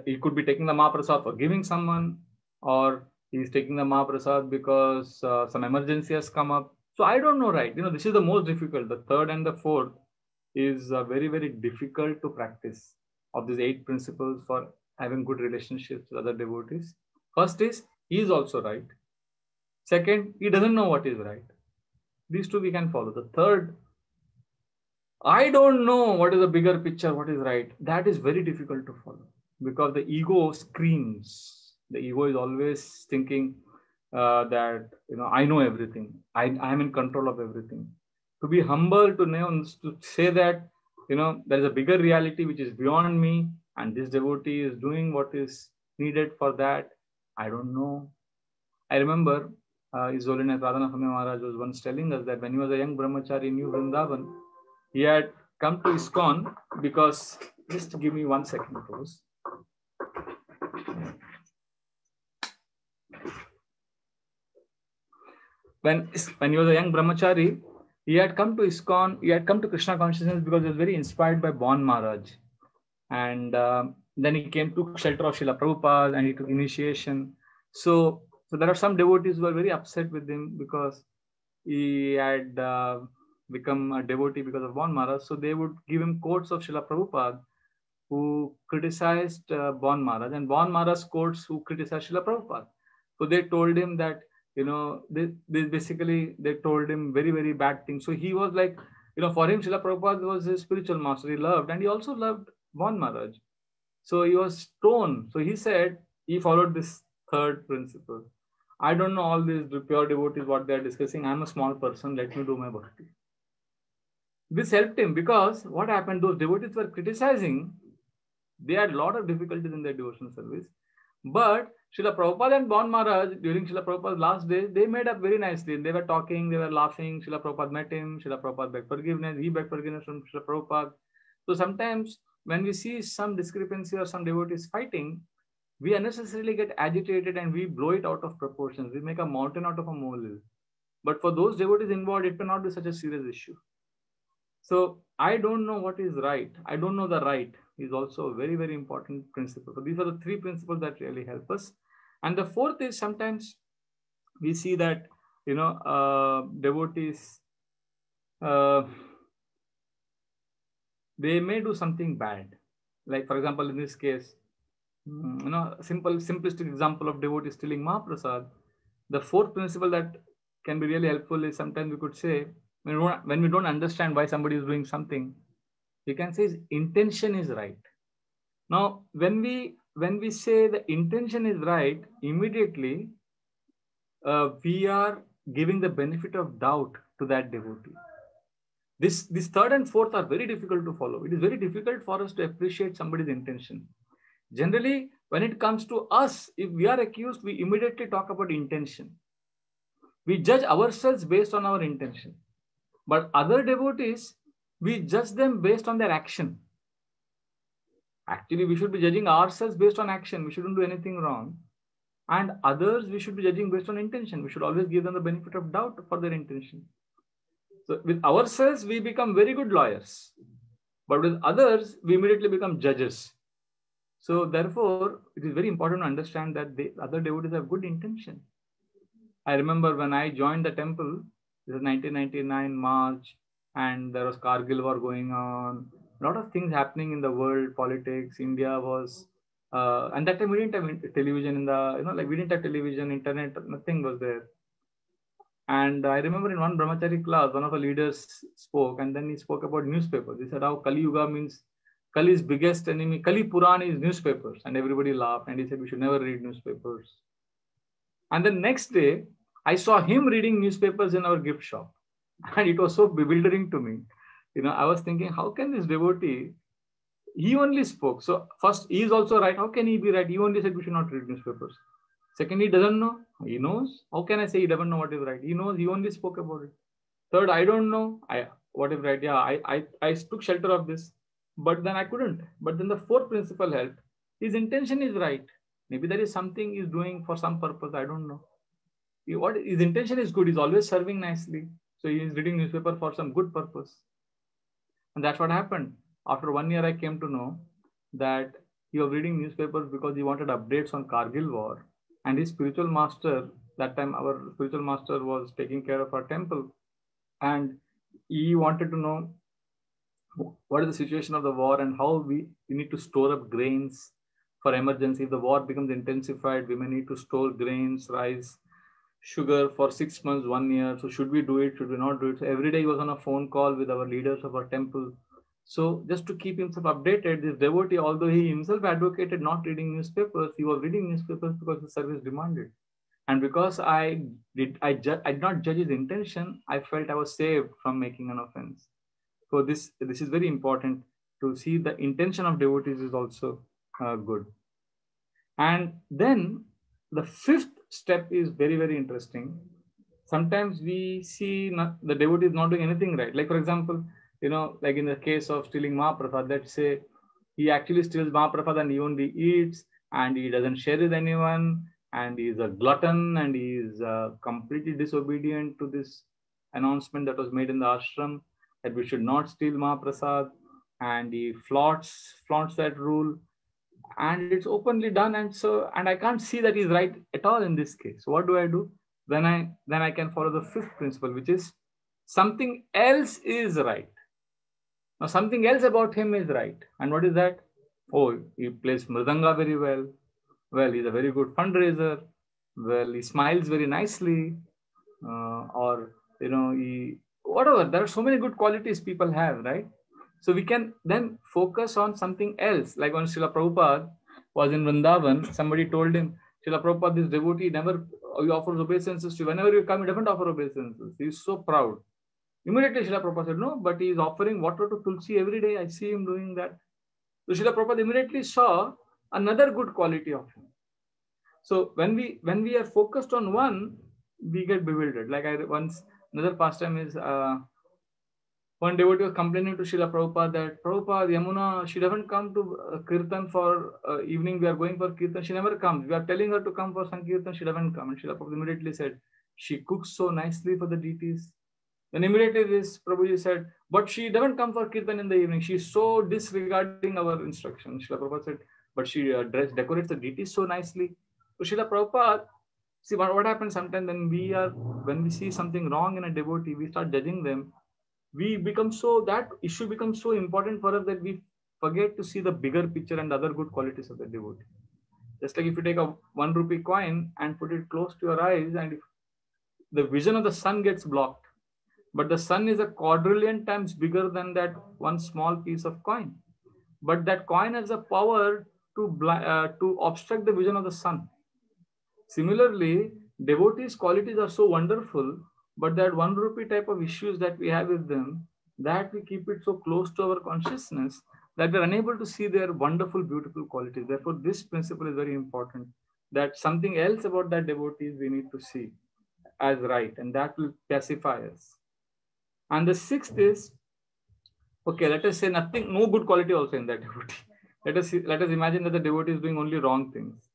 He could be taking the Mahaprasad for giving someone, or he's taking the Mahaprasad because some emergency has come up. So I don't know, right? This is the most difficult. The third and the fourth is very, very difficult to practice, of these 8 principles for having good relationships with other devotees. First is, he is also right. Second, he doesn't know what is right. These 2 we can follow. The third, I don't know what is the bigger picture, what is right. That is very difficult to follow, because the ego screams. The ego is always thinking that, I know everything. I am in control of everything. To be humble, to say that, there is a bigger reality which is beyond me, and this devotee is doing what is needed for that. I don't know. I remember His Holiness Radhanath Maharaj was once telling us that when he was a young brahmachari in New Vrindavan, he had come to ISKCON because, just give me 1 second, please. When he was a young brahmachari, he had come to ISKCON, he had come to Krishna consciousness because he was very inspired by Bon Maharaj. And then he came to shelter of Srila Prabhupada and he took initiation. So there are some devotees who are very upset with him because he had become a devotee because of Bon Maharaj. So they would give him quotes of Srila Prabhupada who criticized Bon Maharaj, and Bon Maharaj's quotes who criticized Srila Prabhupada. So they told him that, they told him very, very bad things. So he was like, for him, Srila Prabhupada was his spiritual master. He loved, and he also loved Bon Maharaj. So he was torn. So he said, he followed this third principle. I don't know all these pure devotees, what they are discussing. I'm a small person. Let me do my bhakti. This helped him, because what happened, those devotees were criticizing. They had a lot of difficulties in their devotional service. But Srila Prabhupada and Bon Maharaj, during Srila Prabhupada's last days, they made up very nicely. They were talking, they were laughing. Srila Prabhupada met him. Srila Prabhupada begged forgiveness. He begged forgiveness from Srila Prabhupada. So sometimes when we see some discrepancy or some devotees fighting, we unnecessarily get agitated and we blow it out of proportions. We make a mountain out of a molehill. But for those devotees involved, it may not be such a serious issue. So I don't know what is right. I don't know the right is also a very, very important principle. So these are the 3 principles that really help us. And the fourth is, sometimes we see that, devotees, they may do something bad. Like, for example, in this case, simplistic example of devotee stealing Mahaprasad. The fourth principle that can be really helpful is, sometimes we could say, when we don't understand why somebody is doing something, we can say his intention is right. Now, when we say the intention is right, immediately we are giving the benefit of doubt to that devotee. This third and fourth are very difficult to follow. It is very difficult for us to appreciate somebody's intention. Generally, when it comes to us, if we are accused, we immediately talk about intention. We judge ourselves based on our intention. But other devotees, we judge them based on their action. Actually, we should be judging ourselves based on action. We shouldn't do anything wrong. And others, we should be judging based on intention. We should always give them the benefit of doubt for their intention. So with ourselves, we become very good lawyers. But with others, we immediately become judges. So therefore, it is very important to understand that the other devotees have good intention. I remember when I joined the temple, this is 1999 March, and there was Kargil war going on. A lot of things happening in the world, politics. India was, and that time we didn't have television in the, like we didn't have television, internet, nothing was there. And I remember in one brahmachari class, one of the leaders spoke, and then he spoke about newspapers. He said how Kali Yuga means Kali's biggest enemy, Kali Purana is newspapers, and everybody laughed. And he said we should never read newspapers. And the next day, I saw him reading newspapers in our gift shop, and it was so bewildering to me. I was thinking, how can this devotee? He only spoke. So first, he is also right. How can he be right? He only said we should not read newspapers. Second, he doesn't know. He knows. How can I say he doesn't know what is right? He knows. He only spoke about it. Third, I don't know. What is right? Yeah, I took shelter of this, but then I couldn't. But then the fourth principle helped. His intention is right. Maybe there is something he's doing for some purpose. I don't know. His intention is good. He's always serving nicely. So he is reading newspaper for some good purpose. And that's what happened. After 1 year, I came to know that he was reading newspapers because he wanted updates on Kargil war. And his spiritual master, that time our spiritual master was taking care of our temple. And he wanted to know what is the situation of the war and how we need to store up grains for emergency. If the war becomes intensified, we may need to store grains, rice, sugar for 6 months, 1 year. So should we do it? Should we not do it? So every day he was on a phone call with our leaders of our temple. So just to keep himself updated, this devotee, although he himself advocated not reading newspapers, he was reading newspapers because the service demanded. And because I did not judge his intention, I felt I was saved from making an offense. So this is very important to see the intention of devotees is also good. And then the fifth step is very, very interesting. Sometimes we see the devotee is not doing anything right. Like for example, like in the case of stealing Mahaprasad, let's say he actually steals Mahaprasad and he only eats and he doesn't share with anyone and he is a glutton and he is completely disobedient to this announcement that was made in the ashram that we should not steal Mahaprasad, and he flaunts that rule, and it's openly done. And I can't see that he's right at all in this case. So what do I do? Then I can follow the fifth principle, which is something else is right. Now something else about him is right. And what is that? Oh, he plays mridanga very well. Well, he's a very good fundraiser. Well, he smiles very nicely. Whatever. There are so many good qualities people have, right? So we can then focus on something else. Like when Srila Prabhupada was in Vrindavan, somebody told him, Srila Prabhupada, this devotee he offers obeisances to you. Whenever you come, he doesn't offer obeisances. He is so proud. Immediately Srila Prabhupada said, no, but he is offering water to Tulsi every day. I see him doing that. So Srila Prabhupada immediately saw another good quality of him. So when we are focused on one, we get bewildered. Like another pastime is, one devotee was complaining to Srila Prabhupada that, Prabhupada, Yamuna, she doesn't come to Kirtan for evening. We are going for Kirtan. She never comes. We are telling her to come for Sankirtan. She doesn't come. And Srila Prabhupada immediately said, she cooks so nicely for the deities. Then immediately this Prabhuji said, but she doesn't come for Kirtan in the evening. She is so disregarding our instructions. Srila Prabhupada said, but she decorates the deities so nicely. So Srila Prabhupada, see what happens sometimes when we see something wrong in a devotee, we start judging them. That issue becomes so important for us that we forget to see the bigger picture and other good qualities of the devotee. Just like if you take a 1 rupee coin and put it close to your eyes, and if the vision of the sun gets blocked, but the sun is a quadrillion times bigger than that one small piece of coin. But that coin has the power to obstruct the vision of the sun. Similarly, devotees' qualities are so wonderful, but that 1 rupee type of issues that we have with them, that we keep it so close to our consciousness that we're unable to see their wonderful, beautiful qualities. Therefore, this principle is very important, that something else about that devotees we need to see as right, and that will pacify us. And the sixth is, okay, let us say no good quality also in that devotee. Let us imagine that the devotee is doing only wrong things.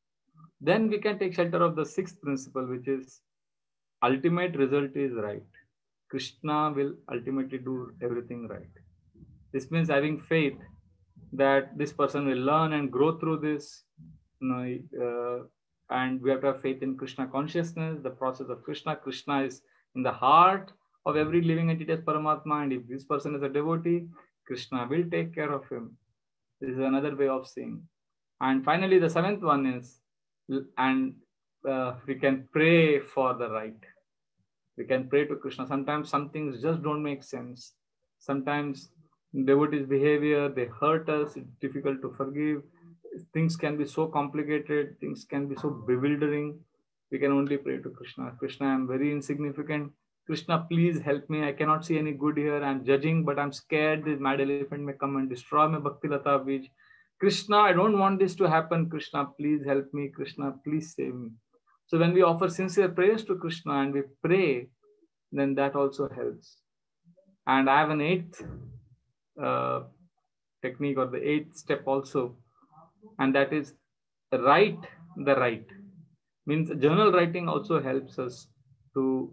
Then we can take shelter of the sixth principle, which is ultimate result is right. Krishna will ultimately do everything right. This means having faith that this person will learn and grow through this. And we have to have faith in Krishna consciousness, the process of Krishna. Krishna is in the heart of every living entity as Paramatma, and if this person is a devotee, Krishna will take care of him. This is another way of seeing. And finally, the seventh one is, and we can pray for the right. We can pray to Krishna. Sometimes some things just don't make sense. Sometimes devotees' behavior, they hurt us. It's difficult to forgive. Things can be so complicated. Things can be so bewildering. We can only pray to Krishna. Krishna, I'm very insignificant. Krishna, please help me. I cannot see any good here. I'm judging, but I'm scared this mad elephant may come and destroy my Bhakti Lata Bij. Krishna, I don't want this to happen. Krishna, please help me. Krishna, please save me. So when we offer sincere prayers to Krishna and we pray, then that also helps. And I have an eighth technique, or the eighth step also, and that is write the right. Means journal writing also helps us to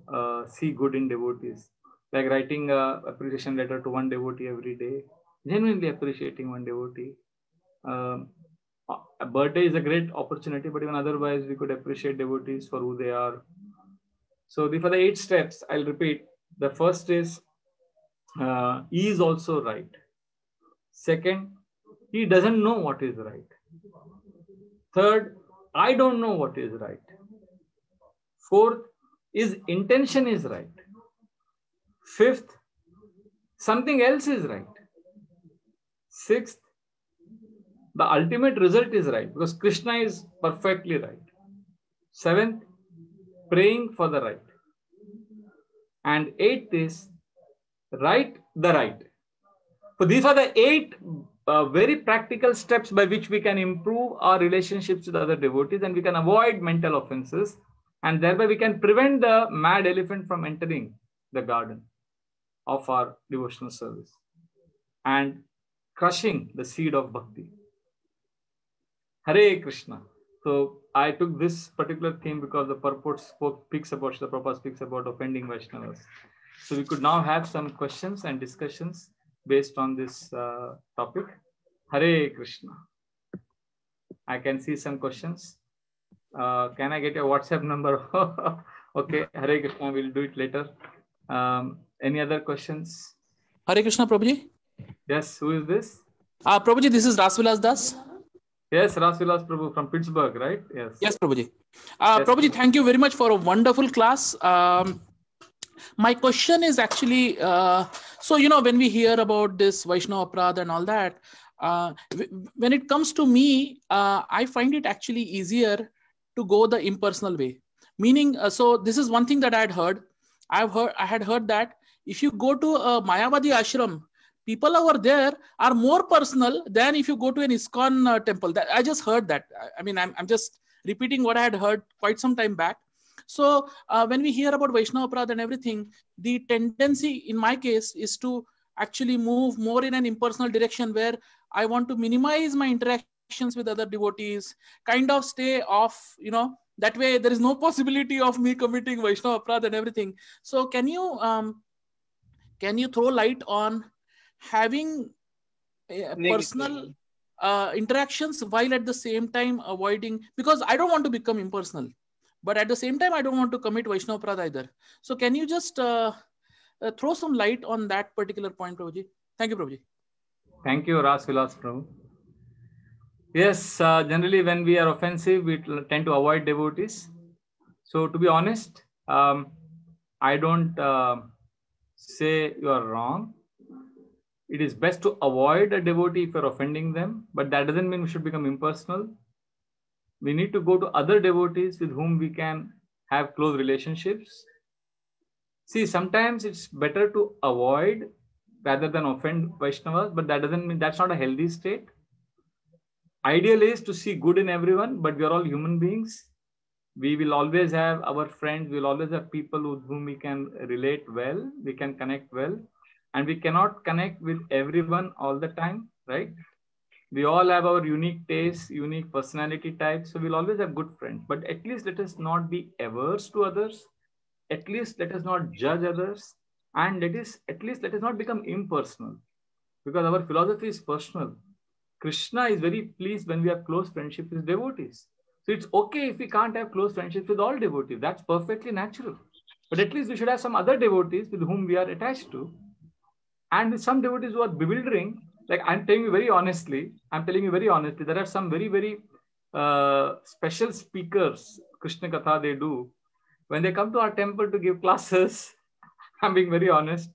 see good in devotees. Like writing a appreciation letter to one devotee every day, genuinely appreciating one devotee. A birthday is a great opportunity, but even otherwise we could appreciate devotees for who they are. So for the 8 steps, I'll repeat. The first is also right. Second, he doesn't know what is right. Third, I don't know what is right. Fourth, his intention is right. Fifth, something else is right. Sixth, the ultimate result is right, because Krishna is perfectly right. Seventh, praying for the right. And eighth is right the right. So these are the 8 very practical steps by which we can improve our relationships with other devotees, and we can avoid mental offenses, and thereby we can prevent the mad elephant from entering the garden of our devotional service and crushing the seed of bhakti. Hare Krishna. So I took this particular theme because the purport speaks about, Srila Prabhupada speaks about offending Vaishnavas. So we could now have some questions and discussions based on this topic. Hare Krishna. I can see some questions. Can I get your WhatsApp number? Okay, Hare Krishna, we'll do it later. Any other questions? Hare Krishna, Prabhuji. Yes, who is this? Prabhuji, this is Rasvilas Das. Yes, Rasvilas Prabhu from Pittsburgh, right? Yes. Yes, Prabhuji. Yes, Prabhuji, thank you very much for a wonderful class. My question is actually, so, when we hear about this Vaishnava Aparadha and all that, when it comes to me, I find it actually easier to go the impersonal way. Meaning, so this is one thing that I had heard. I had heard that if you go to a Mayavadi ashram, people over there are more personal than if you go to an ISKCON temple. That I just heard that. I mean, I'm just repeating what I had heard quite some time back. So when we hear about Vaishnava Aparadha and everything, the tendency in my case is to actually move more in an impersonal direction, where I want to minimize my interactions with other devotees, kind of stay off, that way there is no possibility of me committing Vaishnava Aparadha and everything. So can you throw light on having personal interactions while at the same time avoiding, because I don't want to become impersonal, but at the same time I don't want to commit Vaishnava Aparadha either. So can you just throw some light on that particular point, Prabhuji? Thank you, Prabhuji. Thank you, Rasvilas Prabhu. Yes, generally when we are offensive, we tend to avoid devotees. So to be honest, I don't say you are wrong. It is best to avoid a devotee if you're offending them, but that doesn't mean we should become impersonal. We need to go to other devotees with whom we can have close relationships. See, sometimes it's better to avoid rather than offend Vaishnavas, but that doesn't mean that's not a healthy state. Ideal is to see good in everyone, but we are all human beings. We will always have our friends. We'll always have people with whom we can relate well, we can connect well, and we cannot connect with everyone all the time, right? We all have our unique tastes, unique personality types. So we'll always have good friends, but at least let us not be averse to others. At least let us not judge others. And at least let us not become impersonal, because our philosophy is personal. Krishna is very pleased when we have close friendship with devotees. So it's okay if we can't have close friendships with all devotees. That's perfectly natural. But at least we should have some other devotees with whom we are attached to. And with some devotees who are bewildering, like I'm telling you very honestly, there are some very, very special speakers, Krishna Katha they do. When they come to our temple to give classes, I'm being very honest,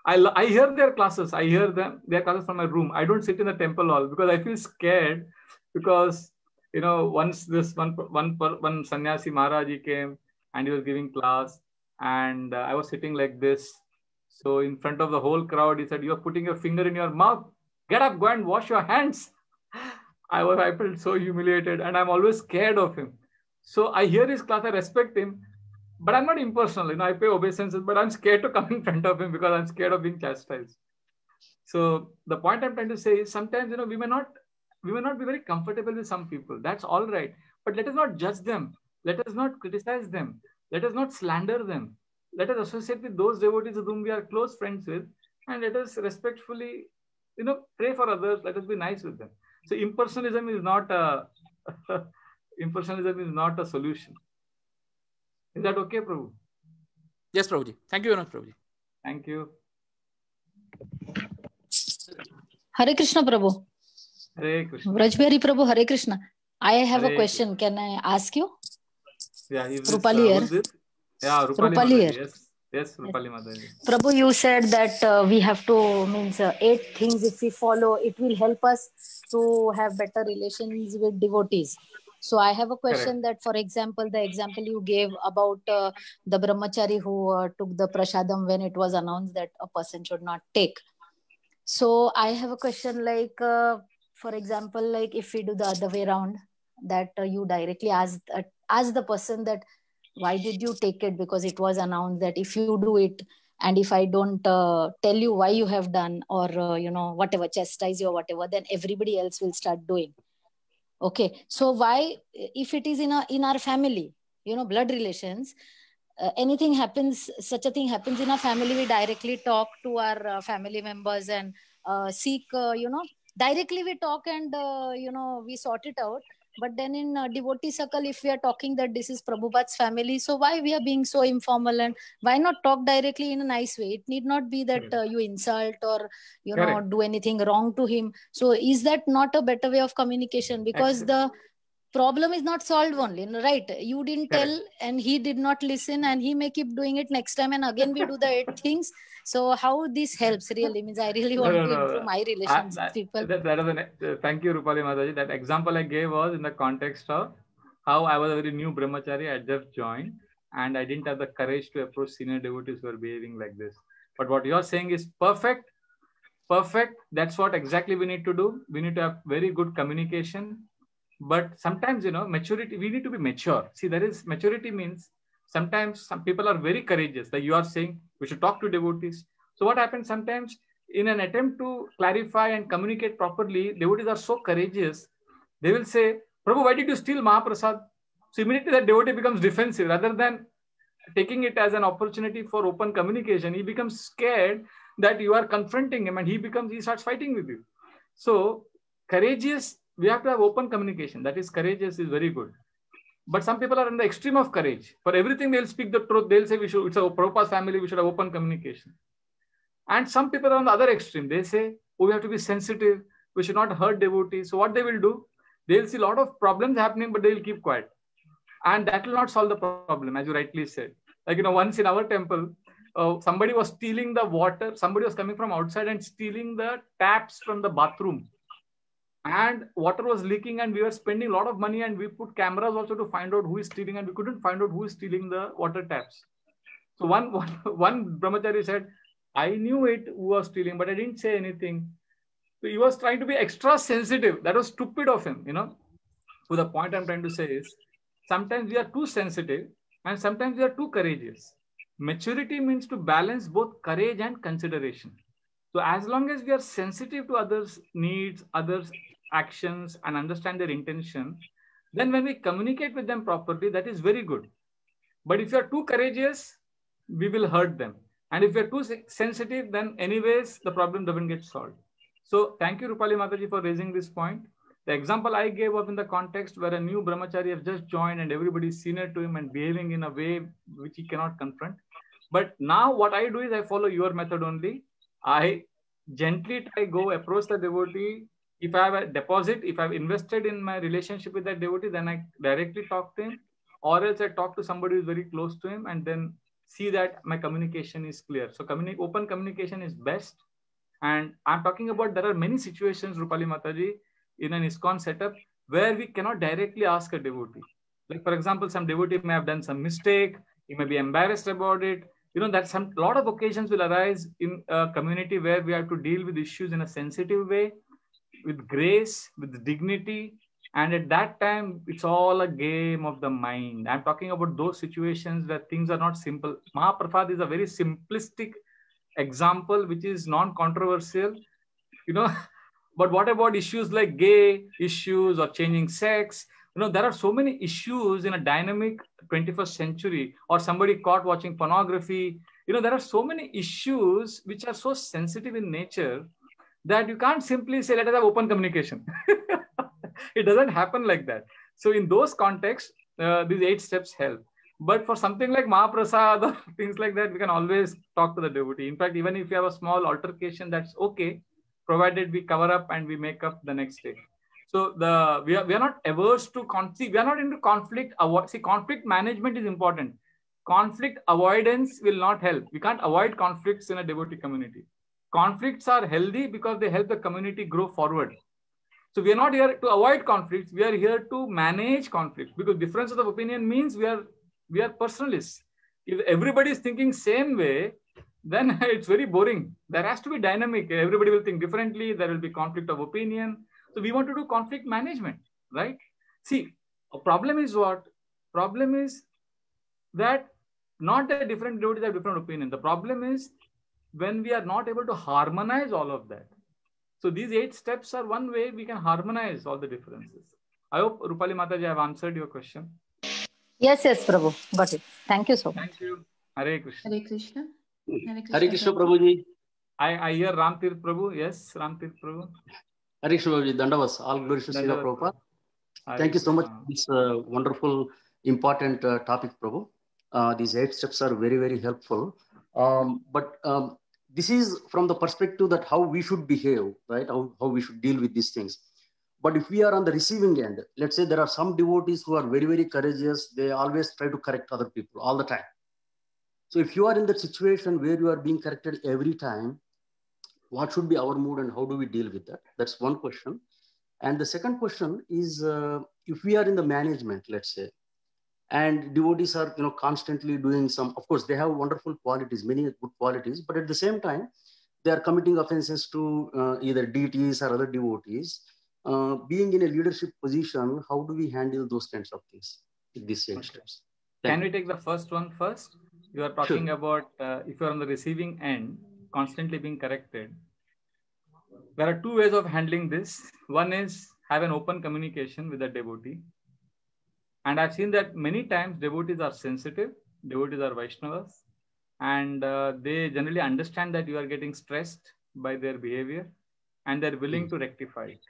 I hear their classes. I hear their classes from my room. I don't sit in the temple hall because I feel scared, because once this one sannyasi Maharaji came and he was giving class, and I was sitting like this. So in front of the whole crowd, he said, "You are putting your finger in your mouth. Get up, go and wash your hands." I felt so humiliated, and I'm always scared of him. So I hear his class, I respect him, but I'm not impersonal. I pay obeisances, but I'm scared to come in front of him because I'm scared of being chastised. So the point I'm trying to say is sometimes, we may not be very comfortable with some people. That's all right. But let us not judge them. Let us not criticize them. Let us not slander them. Let us associate with those devotees with whom we are close friends with, and let us respectfully, pray for others. Let us be nice with them. So impersonalism is not a solution. Is that okay, Prabhu? Yes, Prabhuji. Thank you very much, Prabhuji. Thank you. Hare Krishna, Prabhu. Hare Krishna. Vraj Bihari Prabhu, Hare Krishna. I have a question. Can I ask you? Yeah, is Rupali here. Yeah, Rupali here. Yes, Rupali Mataji. Prabhu, you said that we have to 8 things if we follow, it will help us to have better relations with devotees. So I have a question. Correct. That, for example, the example you gave about the brahmachari who took the prasadam when it was announced that a person should not take. So I have a question, like, for example, like if we do the other way around, that you directly ask the person that why did you take it, because it was announced that if you do it, and if I don't tell you why you have done, or whatever, chastise you or whatever, then everybody else will start doing. Okay, so why, if it is in our family, blood relations, anything happens, such a thing happens in our family, we directly talk to our family members and seek, directly we talk and we sort it out. But then in devotee circle, if we are talking that this is Prabhupada's family, so why we are being so informal, and why not talk directly in a nice way? It need not be that you insult or do anything wrong to him. So is that not a better way of communication? Because the problem is not solved only, right? You didn't tell and he did not listen, and he may keep doing it next time, and again we do the 8 things. So how this helps really? Means I really want to improve my relations with people. Thank you, Rupali Mataji. That example I gave was in the context of how I was a very new brahmachari. I just joined and I didn't have the courage to approach senior devotees who are behaving like this. But what you are saying is perfect. That's what exactly we need to do. We need to have very good communication. But sometimes, maturity, we need to be mature. See, maturity means sometimes some people are very courageous. Like you are saying, we should talk to devotees. So what happens sometimes, in an attempt to clarify and communicate properly, devotees are so courageous. They will say, Prabhu, why did you steal Mahaprasad? So immediately that devotee becomes defensive. Rather than taking it as an opportunity for open communication, he becomes scared that you are confronting him, and he starts fighting with you. So courageous, we have to have open communication. That is, courageous is very good. But some people are in the extreme of courage. For everything, they'll speak the truth. They'll say, it's a Prabhupada's family, we should have open communication. And some people are on the other extreme. They say, we have to be sensitive. We should not hurt devotees. So what they will do, they'll see a lot of problems happening, but they will keep quiet. And that will not solve the problem, as you rightly said. Like, once in our temple, somebody was stealing the water. Somebody was coming from outside and stealing the taps from the bathroom. And water was leaking, and we were spending a lot of money, and we put cameras also to find out who is stealing, and we couldn't find out who is stealing the water taps. So one brahmachari said, I knew it who was stealing, but I didn't say anything. So he was trying to be extra sensitive. That was stupid of him, So the point I'm trying to say is, sometimes we are too sensitive and sometimes we are too courageous. Maturity means to balance both courage and consideration. So as long as we are sensitive to others' needs, others' actions, and understand their intention, then when we communicate with them properly, that is very good. But if you are too courageous, we will hurt them. And if you are too sensitive, then anyways, the problem doesn't get solved. So thank you, Rupali Mataji, for raising this point. The example I gave was in the context where a new brahmachari has just joined and everybody is senior to him and behaving in a way which he cannot confront. But now what I do is I follow your method only. I gently go approach the devotee. If I have a deposit, if I've invested in my relationship with that devotee, then I directly talk to him, or else I talk to somebody who's very close to him and then see that my communication is clear. So open communication is best. And I'm talking about, there are many situations, Rupali Mataji, in an ISKCON setup where we cannot directly ask a devotee. Like, for example, some devotee may have done some mistake. He may be embarrassed about it. That a lot of occasions will arise in a community where we have to deal with issues in a sensitive way, with grace, with dignity. And at that time, it's all a game of the mind. I'm talking about those situations where things are not simple. Mahaprabhupada is a very simplistic example, which is non-controversial, but what about issues like gay issues or changing sex? There are so many issues in a dynamic 21st century, or somebody caught watching pornography. There are so many issues which are so sensitive in nature that you can't simply say, let us have open communication. It doesn't happen like that. So in those contexts, these 8 steps help. But for something like Mahaprasad or things like that, we can always talk to the devotee. In fact, even if you have a small altercation, that's okay, provided we cover up and we make up the next day. So we are not averse to conflict. We are not into conflict. See, conflict management is important. Conflict avoidance will not help. We can't avoid conflicts in a devotee community. Conflicts are healthy because they help the community grow forward. So we are not here to avoid conflicts. We are here to manage conflicts, because differences of opinion means we are personalists. If everybody is thinking same way, then it's very boring. There has to be dynamic. Everybody will think differently. There will be conflict of opinion. So we want to do conflict management, right? See, a problem is what? Problem is that not that different devotees have different opinion. The problem is when we are not able to harmonize all of that. So these 8 steps are one way we can harmonize all the differences. I hope, Rupali Mataji, I have answered your question. Yes, Prabhu. Got it. Thank you so much. Thank you. Hare Krishna. Hare Krishna. Hare Krishna, Prabhuji. I hear Ramtirth Prabhu. Yes, Ramtirth Prabhu. Hare Krishna, Prabhuji. Dandavas. All glories to Srila Prabhupada. Thank you so much for this wonderful, important topic, Prabhu. These 8 steps are very, very helpful. But this is from the perspective that how we should behave, right? How we should deal with these things. But if we are on the receiving end, let's say there are some devotees who are very, very courageous. They always try to correct other people all the time. So if you are in that situation where you are being corrected every time, what should be our mood and how do we deal with that? That's one question. And the second question is, if we are in the management, let's say, and devotees are constantly doing some, of course, they have wonderful qualities, many good qualities, but at the same time, they are committing offenses to either deities or other devotees. Being in a leadership position, how do we handle those kinds of things with these 8 steps? Can we take the first one first? You are talking about if you are on the receiving end, constantly being corrected. There are 2 ways of handling this. One is have an open communication with the devotee. And I've seen that many times devotees are sensitive, devotees are Vaishnavas, and they generally understand that you are getting stressed by their behavior and they're willing to rectify it.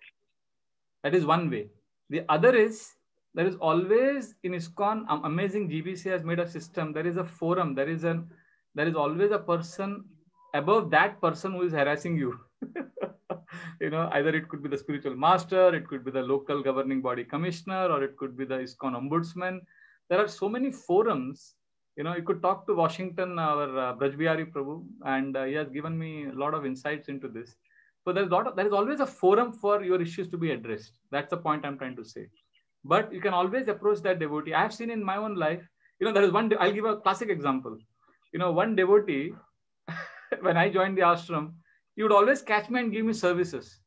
That is one way. The other is, there is always in ISKCON, amazing GBC has made a system. There is a forum. There is always a person above that person who is harassing you. Either it could be the spiritual master, it could be the local governing body commissioner, or it could be the ISKCON ombudsman. There are so many forums. You could talk to Washington, our Vraj Bihari Prabhu, and he has given me a lot of insights into this. So there is always a forum for your issues to be addressed. That's the point I'm trying to say. But you can always approach that devotee. I have seen in my own life, there is one, I'll give a classic example. One devotee, when I joined the ashram, he would always catch me and give me services.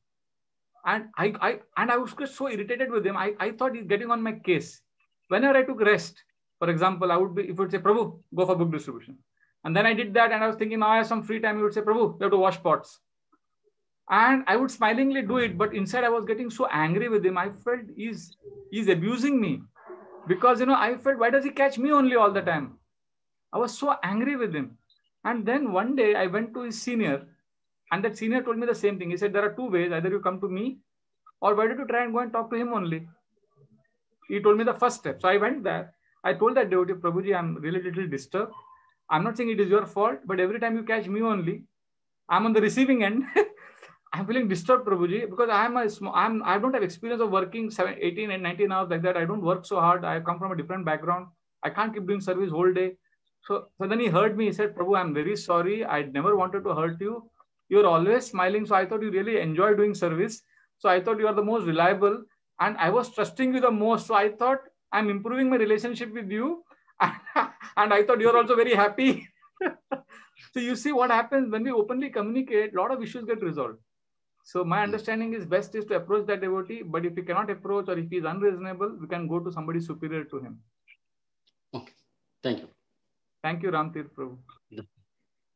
And I was just so irritated with him. I thought he's getting on my case. Whenever I took rest, for example, if he would say, Prabhu, go for book distribution. And then I did that and I was thinking, now I have some free time. He would say, Prabhu, you have to wash pots. And I would smilingly do it. But inside I was getting so angry with him. I felt he's abusing me. Because, I felt, why does he catch me only all the time? I was so angry with him. And then one day I went to his senior. And that senior told me the same thing. He said, there are 2 ways. Either you come to me Or why did you try and go and talk to him only? He told me the first step. So I went there. I told that devotee, Prabhuji, I'm really little disturbed. I'm not saying it is your fault, but every time you catch me only, I'm on the receiving end. I'm feeling disturbed, Prabhuji, because I don't have experience of working 18 and 19 hours like that. I don't work so hard. I come from a different background. I can't keep doing service whole day. So then he heard me. He said, Prabhu, I'm very sorry. I never wanted to hurt you. You're always smiling. So I thought you really enjoy doing service. So I thought you are the most reliable. And I was trusting you the most. So I thought I'm improving my relationship with you. And I thought you're also very happy. So you see what happens when we openly communicate, a lot of issues get resolved. So my understanding is best is to approach that devotee. But if we cannot approach or if he is unreasonable, we can go to somebody superior to him. Okay. Thank you. Thank you, Ramtir Prabhu.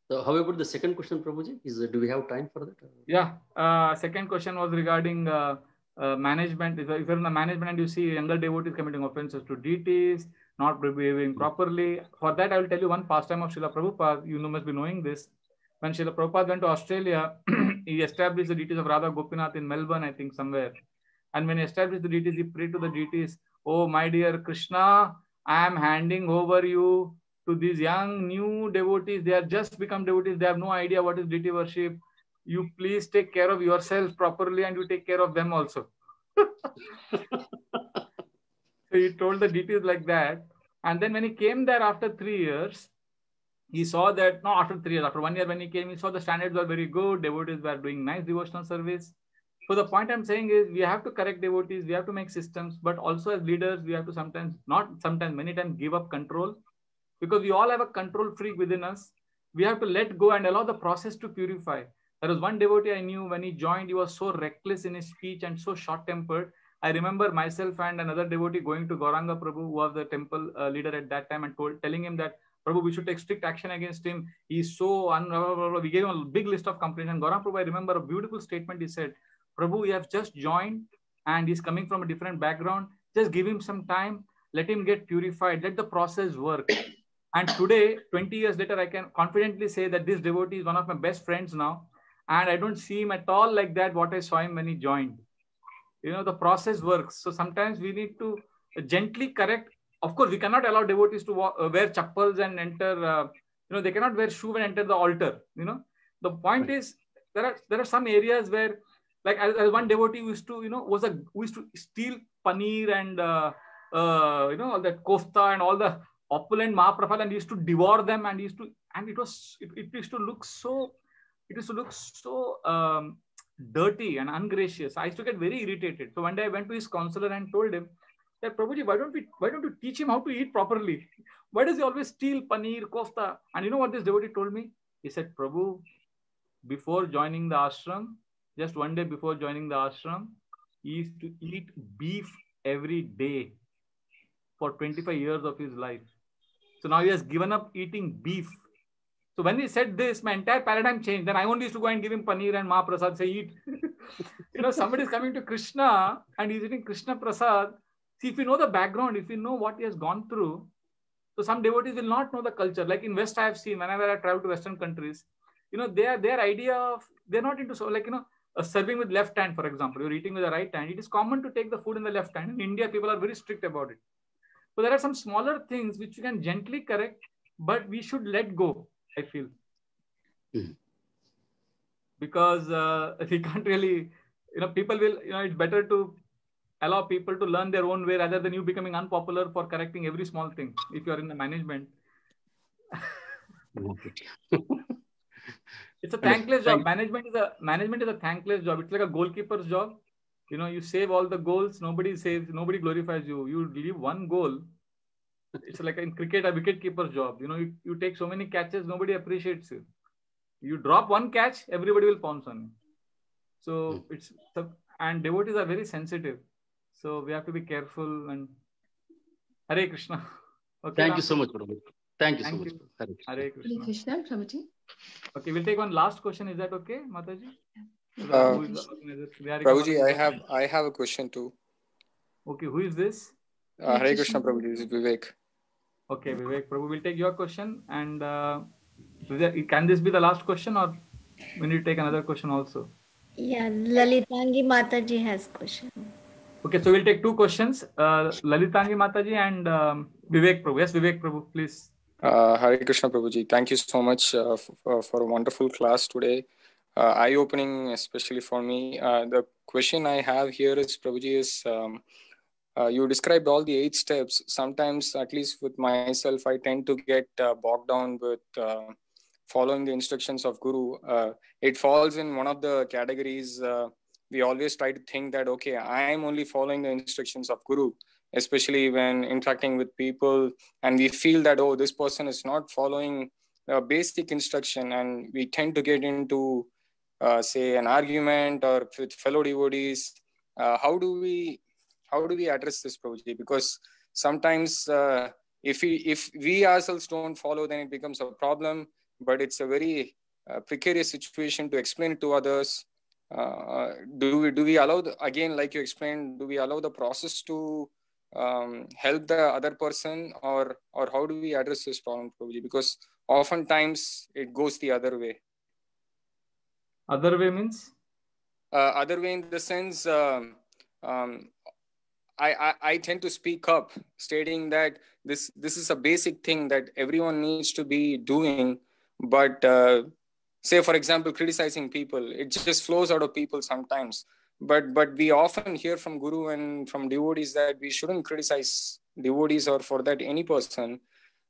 So how about the second question, Prabhuji? Do we have time for that? Yeah. Second question was regarding management. If you're in the management and you see younger devotees committing offenses to deities, not behaving properly, for that I will tell you one pastime of Srila Prabhupada. You must be knowing this. When Srila Prabhupada went to Australia, he established the deities of Radha Gopinath in Melbourne, I think somewhere. And when he established the deities, he prayed to the deities, oh my dear Krishna, I am handing over you to these young new devotees. They have just become devotees. They have no idea what is deity worship. You please take care of yourself properly and you take care of them also. So he told the deities like that. And then when he came there after 3 years, he saw that, no, after 3 years, after 1 year when he came, he saw the standards were very good. Devotees were doing nice devotional service. So the point I'm saying is we have to correct devotees. We have to make systems, but also as leaders, we have to many times give up control, because we all have a control freak within us. We have to let go and allow the process to purify. There was one devotee I knew when he joined, he was so reckless in his speech and so short-tempered. I remember myself and another devotee going to Gauranga Prabhu, who was the temple leader at that time, and telling him that, Prabhu, we should take strict action against him. He's so we gave him a big list of complaints. And Gauranga Prabhu, I remember a beautiful statement he said, Prabhu, he has just joined and he's coming from a different background. Just give him some time. Let him get purified. Let the process work. And today, 20 years later, I can confidently say that this devotee is one of my best friends now. And I don't see him at all like that, what I saw him when he joined. You know, the process works. So sometimes we need to gently correct. Of course, we cannot allow devotees to wear chappals and enter, they cannot wear shoe and enter the altar. The point is, there are some areas where, like as one devotee who used to, who used to steal paneer and, all that kofta and all the opulent Mahaprabhu, and he used to devour them, and it used to look so dirty and ungracious. I used to get very irritated. So one day I went to his counselor and told him that, Prabhuji, why don't you teach him how to eat properly? Why does he always steal paneer, kofta? And you know what this devotee told me? He said, Prabhu, before joining the ashram, just one day before joining the ashram, he used to eat beef every day for 25 years of his life. So now he has given up eating beef. So when he said this, my entire paradigm changed. Then I only used to go and give him paneer and Mahaprasad, say, eat. Somebody is coming to Krishna and he's eating Krishna Prasad. See, if you know the background, if you know what he has gone through, so some devotees will not know the culture. Like in West, I have seen, whenever I travel to Western countries, their idea of, they're not into, serving with left hand, for example, you're eating with the right hand. It is common to take the food in the left hand. In India, people are very strict about it. So there are some smaller things which you can gently correct, but we should let go, I feel. Because we can't really, people will, it's better to allow people to learn their own way rather than you becoming unpopular for correcting every small thing if you are in the management. It's a thankless job. Management is a thankless job. It's like a goalkeeper's job. You save all the goals, nobody glorifies you. You leave one goal. It's like in cricket, a wicket keeper's job. You take so many catches, nobody appreciates you. You drop one catch, everybody will pounce on you. So and devotees are very sensitive. So we have to be careful. And Hare Krishna. Okay, thank you so much, Prabhu. Thank you so much. Hare Krishna. Hare Krishna, Prabhuji. Okay, we'll take one last question. Is that okay, Mataji? Prabhuji, I have a question too. Okay, who is this? Hare Krishna, Prabhuji. This is Vivek. Okay, Vivek, Prabhu, we'll take your question. And can this be the last question, or we need to take another question also? Yeah, Lalitangi Mataji has question. Okay, so we'll take two questions. Lalitangi Mataji and Vivek Prabhu. Yes, Vivek Prabhu, please. Hare Krishna Prabhuji, thank you so much for a wonderful class today. Eye-opening, especially for me. The question I have here is, Prabhuji, is you described all the 8 steps. Sometimes, at least with myself, I tend to get bogged down with following the instructions of Guru. It falls in one of the categories. We always try to think that, okay, I am only following the instructions of Guru, especially when interacting with people, and we feel that, oh, this person is not following basic instruction, and we tend to get into say an argument or with fellow devotees. How do we address this, Prabhuji? Because sometimes if we ourselves don't follow, then it becomes a problem, but it's a very precarious situation to explain it to others. Do we allow again, like you explained, do we allow the process to help the other person, or how do we address this problem, Prabhuji? Because oftentimes it goes the other way. Other way means? Other way in the sense, I tend to speak up, stating that this is a basic thing that everyone needs to be doing. But say, for example, criticizing people, it just flows out of people sometimes. But we often hear from Guru and from devotees that we shouldn't criticize devotees or for that any person.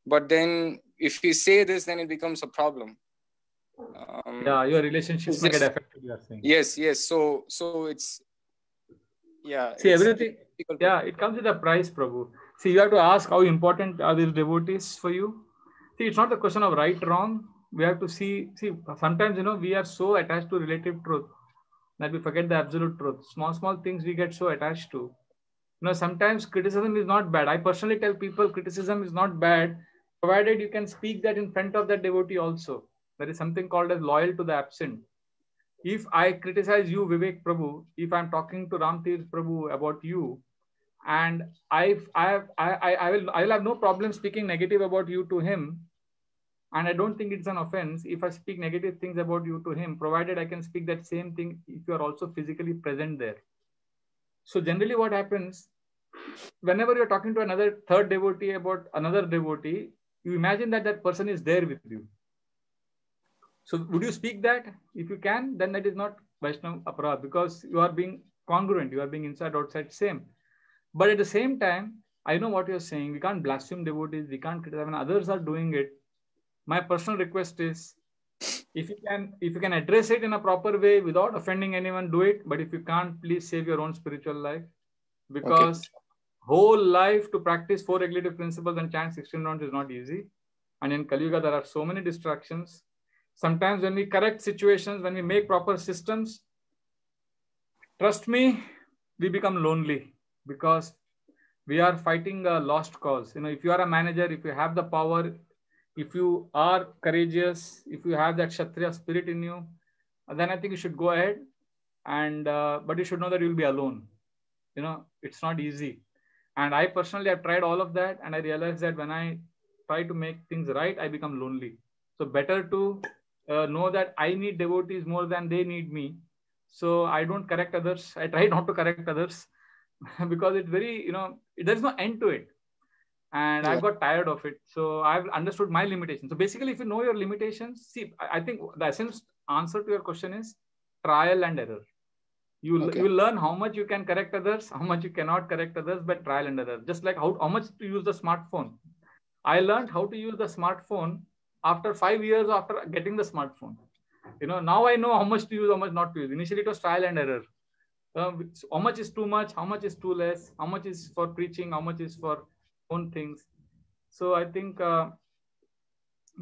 But then if we say this, then it becomes a problem. Yeah, your relationships may get affected, you are saying. Yes. So it's, yeah. See, everything, yeah, it comes with a price, Prabhu. See, you have to ask how important are these devotees for you. See, it's not a question of right, wrong. We have to see, sometimes, we are so attached to relative truth that we forget the absolute truth. Small things we get so attached to. Sometimes criticism is not bad. I personally tell people criticism is not bad, provided you can speak that in front of that devotee also. There is something called as loyal to the absent. If I criticize you, Vivek Prabhu, if I'm talking to Ramtirth Prabhu about you, and I will have no problem speaking negative about you to him, and I don't think it's an offense if I speak negative things about you to him, provided I can speak that same thing if you are also physically present there. So generally what happens, whenever you're talking to another third devotee about another devotee, you imagine that person is there with you. So would you speak that? If you can, then that is not Vaishnava Aparadha, because you are being congruent, you are being inside, outside, same. But at the same time, I know what you're saying. We can't blaspheme devotees, we can't criticize. When others are doing it, my personal request is, if you can address it in a proper way without offending anyone, do it. But if you can't, please save your own spiritual life. Because whole life to practice 4 regulative principles and chant 16 rounds is not easy. And in Kali Yuga, there are so many distractions. Sometimes when we correct situations, when we make proper systems, trust me, we become lonely because we are fighting a lost cause. If you are a manager, if you have the power, if you are courageous, if you have that Kshatriya spirit in you, then I think you should go ahead. And but you should know that you'll be alone. It's not easy. And I personally have tried all of that, and I realized that when I try to make things right, I become lonely. So better to know that I need devotees more than they need me. So I don't correct others. I try not to correct others because it's very, there's no end to it. And I've got tired of it. So I've understood my limitations. So basically, if you know your limitations, see, I think the essence answer to your question is trial and error. You will learn how much you can correct others, how much you cannot correct others by trial and error. Just like how much to use the smartphone. I learned how to use the smartphone after 5 years after getting the smartphone. Now I know how much to use, how much not to use. Initially, it was trial and error. How much is too much? How much is too less? How much is for preaching? How much is for own things? So I think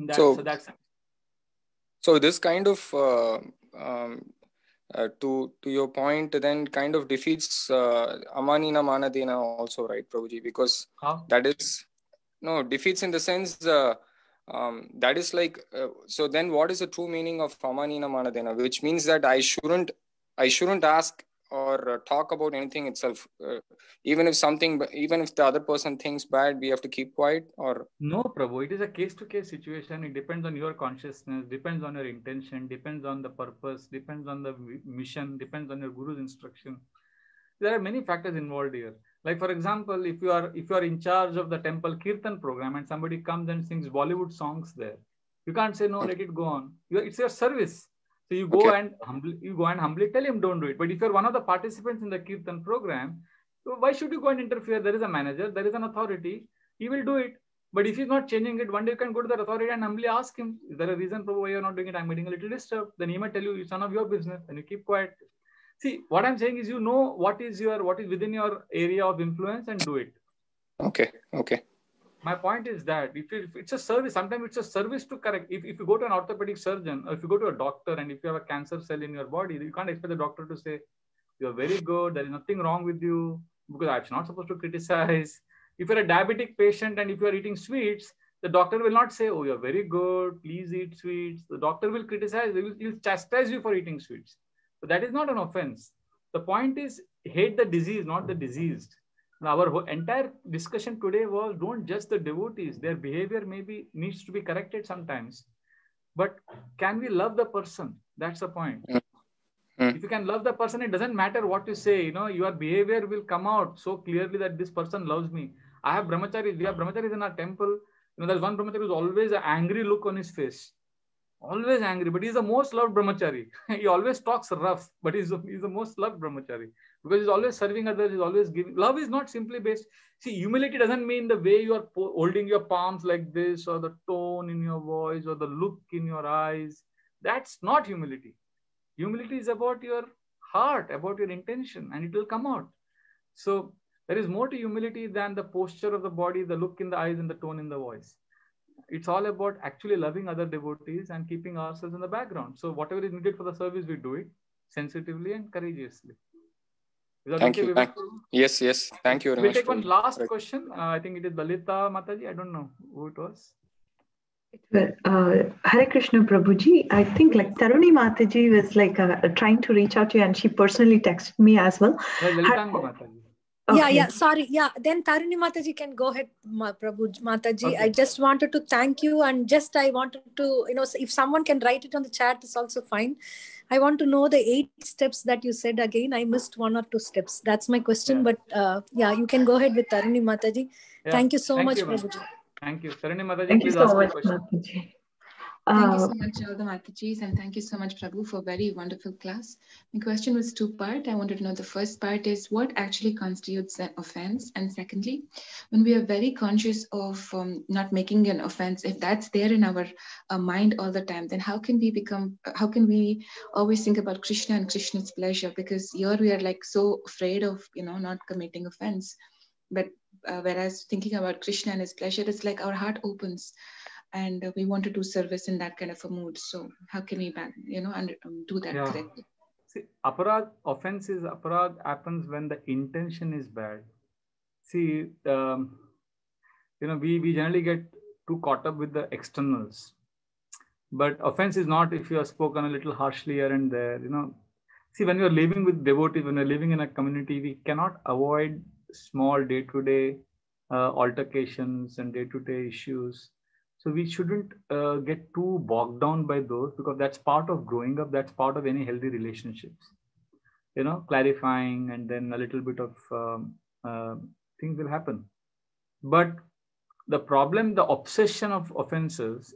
that's. So this kind of to your point, then kind of defeats Amanina Manadena also, right, Prabhuji? Because that is defeats in the sense that is like so. Then what is the true meaning of Amanina Manadena? Which means that I shouldn't ask or talk about anything itself? Even if the other person thinks bad, we have to keep quiet, or? No, Prabhu, it is a case-to-case situation. It depends on your consciousness, depends on your intention, depends on the purpose, depends on the mission, depends on your guru's instruction. There are many factors involved here. Like, for example, if you are in charge of the temple kirtan program and somebody comes and sings Bollywood songs there, you can't say no, let it go on. It's your service. So you go and humbly tell him don't do it. But if you're one of the participants in the kirtan program, why should you go and interfere? There is a manager, there is an authority. He will do it. But if he's not changing it, one day you can go to the authority and humbly ask him, is there a reason, Prabhu, why you're not doing it? I'm getting a little disturbed. Then he might tell you, it's none of your business. And you keep quiet. See, what I'm saying is, you know what is within your area of influence and do it. Okay. My point is that if it's a service, sometimes it's a service to correct. If you go to an orthopedic surgeon, or if you go to a doctor and if you have a cancer cell in your body, you can't expect the doctor to say, you're very good, there is nothing wrong with you, because I'm not supposed to criticize. If you're a diabetic patient and if you're eating sweets, the doctor will not say, oh, you're very good, please eat sweets. The doctor will criticize, he'll chastise you for eating sweets. So that is not an offense. The point is, hate the disease, not the diseased. Our entire discussion today was, don't judge the devotees. Their behavior needs to be corrected sometimes. But can we love the person? That's the point. If you can love the person, it doesn't matter what you say. Your behavior will come out so clearly that this person loves me. I have brahmacharis. We have brahmacharis in our temple. There's one brahmachari who's always an angry look on his face. Always angry, but he's the most loved brahmachari. He always talks rough, but he's the most loved brahmachari because he's always serving others. He's always giving. Love is not simply based. See, humility doesn't mean the way you are holding your palms like this, or the tone in your voice, or the look in your eyes. That's not humility. Humility is about your heart, about your intention, and it will come out. So there is more to humility than the posture of the body, the look in the eyes, and the tone in the voice. It's all about actually loving other devotees and keeping ourselves in the background. So whatever is needed for the service, we do it sensitively and courageously. Thank you. Yes. Thank you very much. We'll take one last question. I think it is Lalita Mataji. I don't know who it was. Hare Krishna Prabhuji. I think Taruni Mataji was trying to reach out to you, and she personally texted me as well. Mataji. Okay. Yeah, sorry. Yeah, then Taruni Mataji can go ahead, Prabhu Mataji. Okay. I just wanted to thank you, and I wanted to, if someone can write it on the chat, it's also fine. I want to know the 8 steps that you said again. I missed 1 or 2 steps. That's my question. Yeah. But you can go ahead with Taruni Mataji. Yeah. Thank you so much, Prabhuji. Thank you. Taruni Mataji, thank please you so ask much, Mataji. Thank you so much, all the Matajis, and thank you so much, Prabhu, for a very wonderful class. My question was 2-part. I wanted to know the first part is what actually constitutes an offense, and secondly, when we are very conscious of not making an offense, if that's there in our mind all the time, then how can we always think about Krishna and Krishna's pleasure? Because here we are so afraid of not committing offense, but whereas thinking about Krishna and his pleasure, it's like our heart opens. And we want to do service in that kind of a mood. So how can we, do that correctly? See, offense happens when the intention is bad. See, we generally get too caught up with the externals. But offense is not if you have spoken a little harshly here and there. See, when you're living with devotees, when you're living in a community, we cannot avoid small day-to-day altercations and day-to-day issues. So we shouldn't get too bogged down by those, because that's part of growing up. That's part of any healthy relationships. Clarifying, and then a little bit of things will happen. But the problem, the obsession of offenses,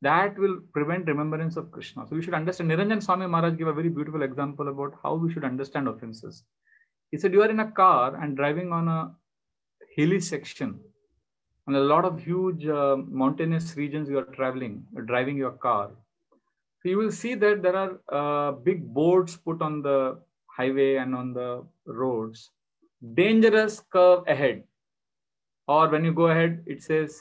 that will prevent remembrance of Krishna. So we should understand. Niranjan Swami Maharaj gave a very beautiful example about how we should understand offenses. He said, you are in a car and driving on a hilly section, and a lot of huge mountainous regions you are driving your car. So you will see that there are big boards put on the highway and on the roads. Dangerous curve ahead. Or when you go ahead, it says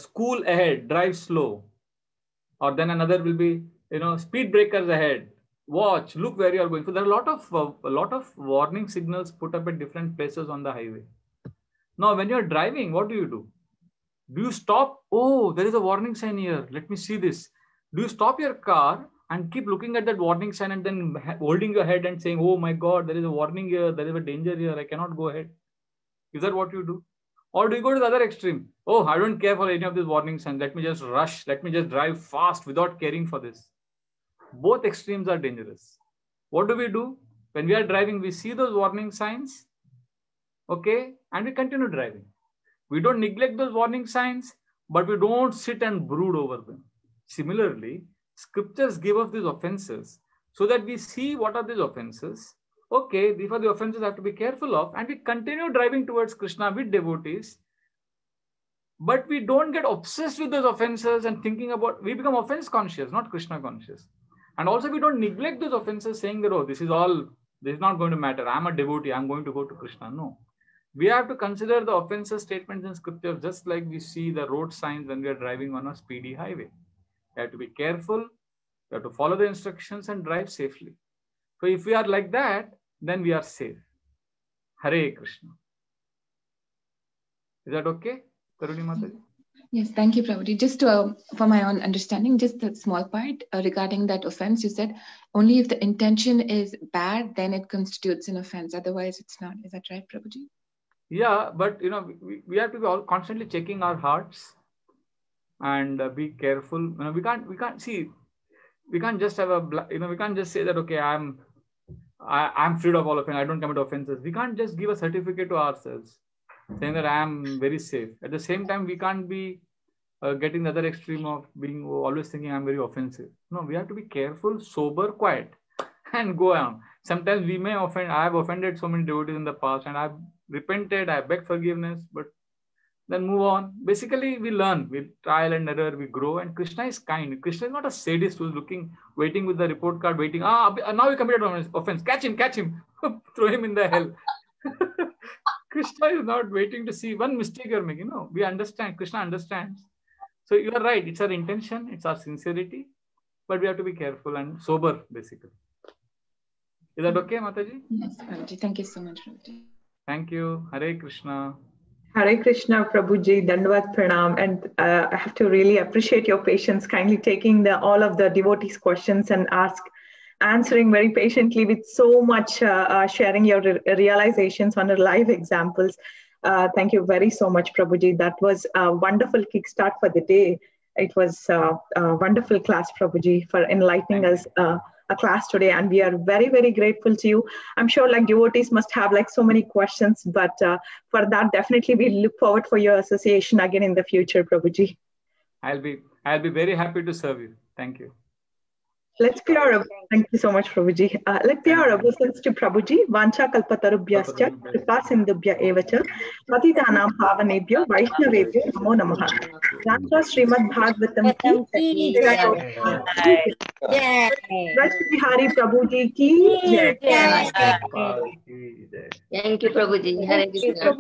school ahead, drive slow. Or then another will be, speed breakers ahead. Watch, look where you are going. So there are a lot of warning signals put up at different places on the highway. Now, when you're driving, what do? Do you stop? Oh, there is a warning sign here. Let me see this. Do you stop your car, and keep looking at that warning sign and then holding your head and saying, oh my God, there is a warning here, there is a danger here, I cannot go ahead. Is that what you do? Or do you go to the other extreme? Oh, I don't care for any of these warning signs. Let me just rush. Let me just drive fast without caring for this. Both extremes are dangerous. What do? When we are driving, we see those warning signs, okay, and we continue driving. We don't neglect those warning signs, but we don't sit and brood over them. Similarly, scriptures give us these offenses so that we see what are these offenses. Okay, these are the offenses I have to be careful of, and we continue driving towards Krishna with devotees, but we don't get obsessed with those offenses and thinking about, we become offense conscious, not Krishna conscious. And also we don't neglect those offenses saying that, oh, this is not going to matter. I'm a devotee, I'm going to go to Krishna. No. We have to consider the offenses statements in scripture just like we see the road signs when we are driving on a speedy highway. We have to be careful, we have to follow the instructions and drive safely. So if we are like that, then we are safe. Hare Krishna. Is that okay, Taruni Mataji? Yes, thank you, Prabhuji. Just for my own understanding, just the small part regarding that offense, you said only if the intention is bad, then it constitutes an offense. Otherwise, it's not. Is that right, Prabhuji? Yeah, but we have to be all constantly checking our hearts and be careful. We can't see. We can't just have we can't just say that, okay, I'm freed of all offense, I don't commit offenses. We can't just give a certificate to ourselves saying that I am very safe. At the same time, we can't be getting the other extreme of being always thinking I'm very offensive. No, we have to be careful, sober, quiet, and go on. Sometimes we may offend. I have offended so many devotees in the past, and I've repented, I begged forgiveness, but then move on. Basically, we learn with trial and error, we grow, and Krishna is kind. Krishna is not a sadist who's waiting with the report card, waiting. Now we committed an offense. Catch him, throw him in the hell. Krishna is not waiting to see one mistake you're making. No, we understand. Krishna understands. So you are right. It's our intention. It's our sincerity. But we have to be careful and sober, basically. Is that okay, Mataji? Yes, Prabhuji. Thank you so much, Prabhuji. Thank you. Hare Krishna. Hare Krishna, Prabhuji, Dandavat Pranam. And I have to really appreciate your patience, kindly taking all of the devotees' questions and answering very patiently with so much sharing your realizations on live examples. Thank you very so much, Prabhuji. That was a wonderful kickstart for the day. It was a wonderful class, Prabhuji, for enlightening us a class today, and we are very, very grateful to you. I'm sure devotees must have so many questions, but for that, definitely we look forward for your association again in the future, Prabhuji. I'll be very happy to serve you. Thank you. Let's pay our thank you so much, Prabhuji. Let's pay our obeisance to Prabhuji. Vancha kalpatarubhyascha kripa sindhubhya evacha patitanam pavanebhyo vaishnavebhyo namo namaha. Ranja Srimad Bhagavatam ki jai. Vraj Bihari Prabhuji ki jai. Thank you, Prabhuji. Hare Krishna.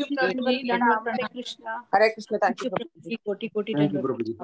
Hare Krishna. Hare Krishna. Thank you, Prabhuji. Koti Thank you, Prabhuji.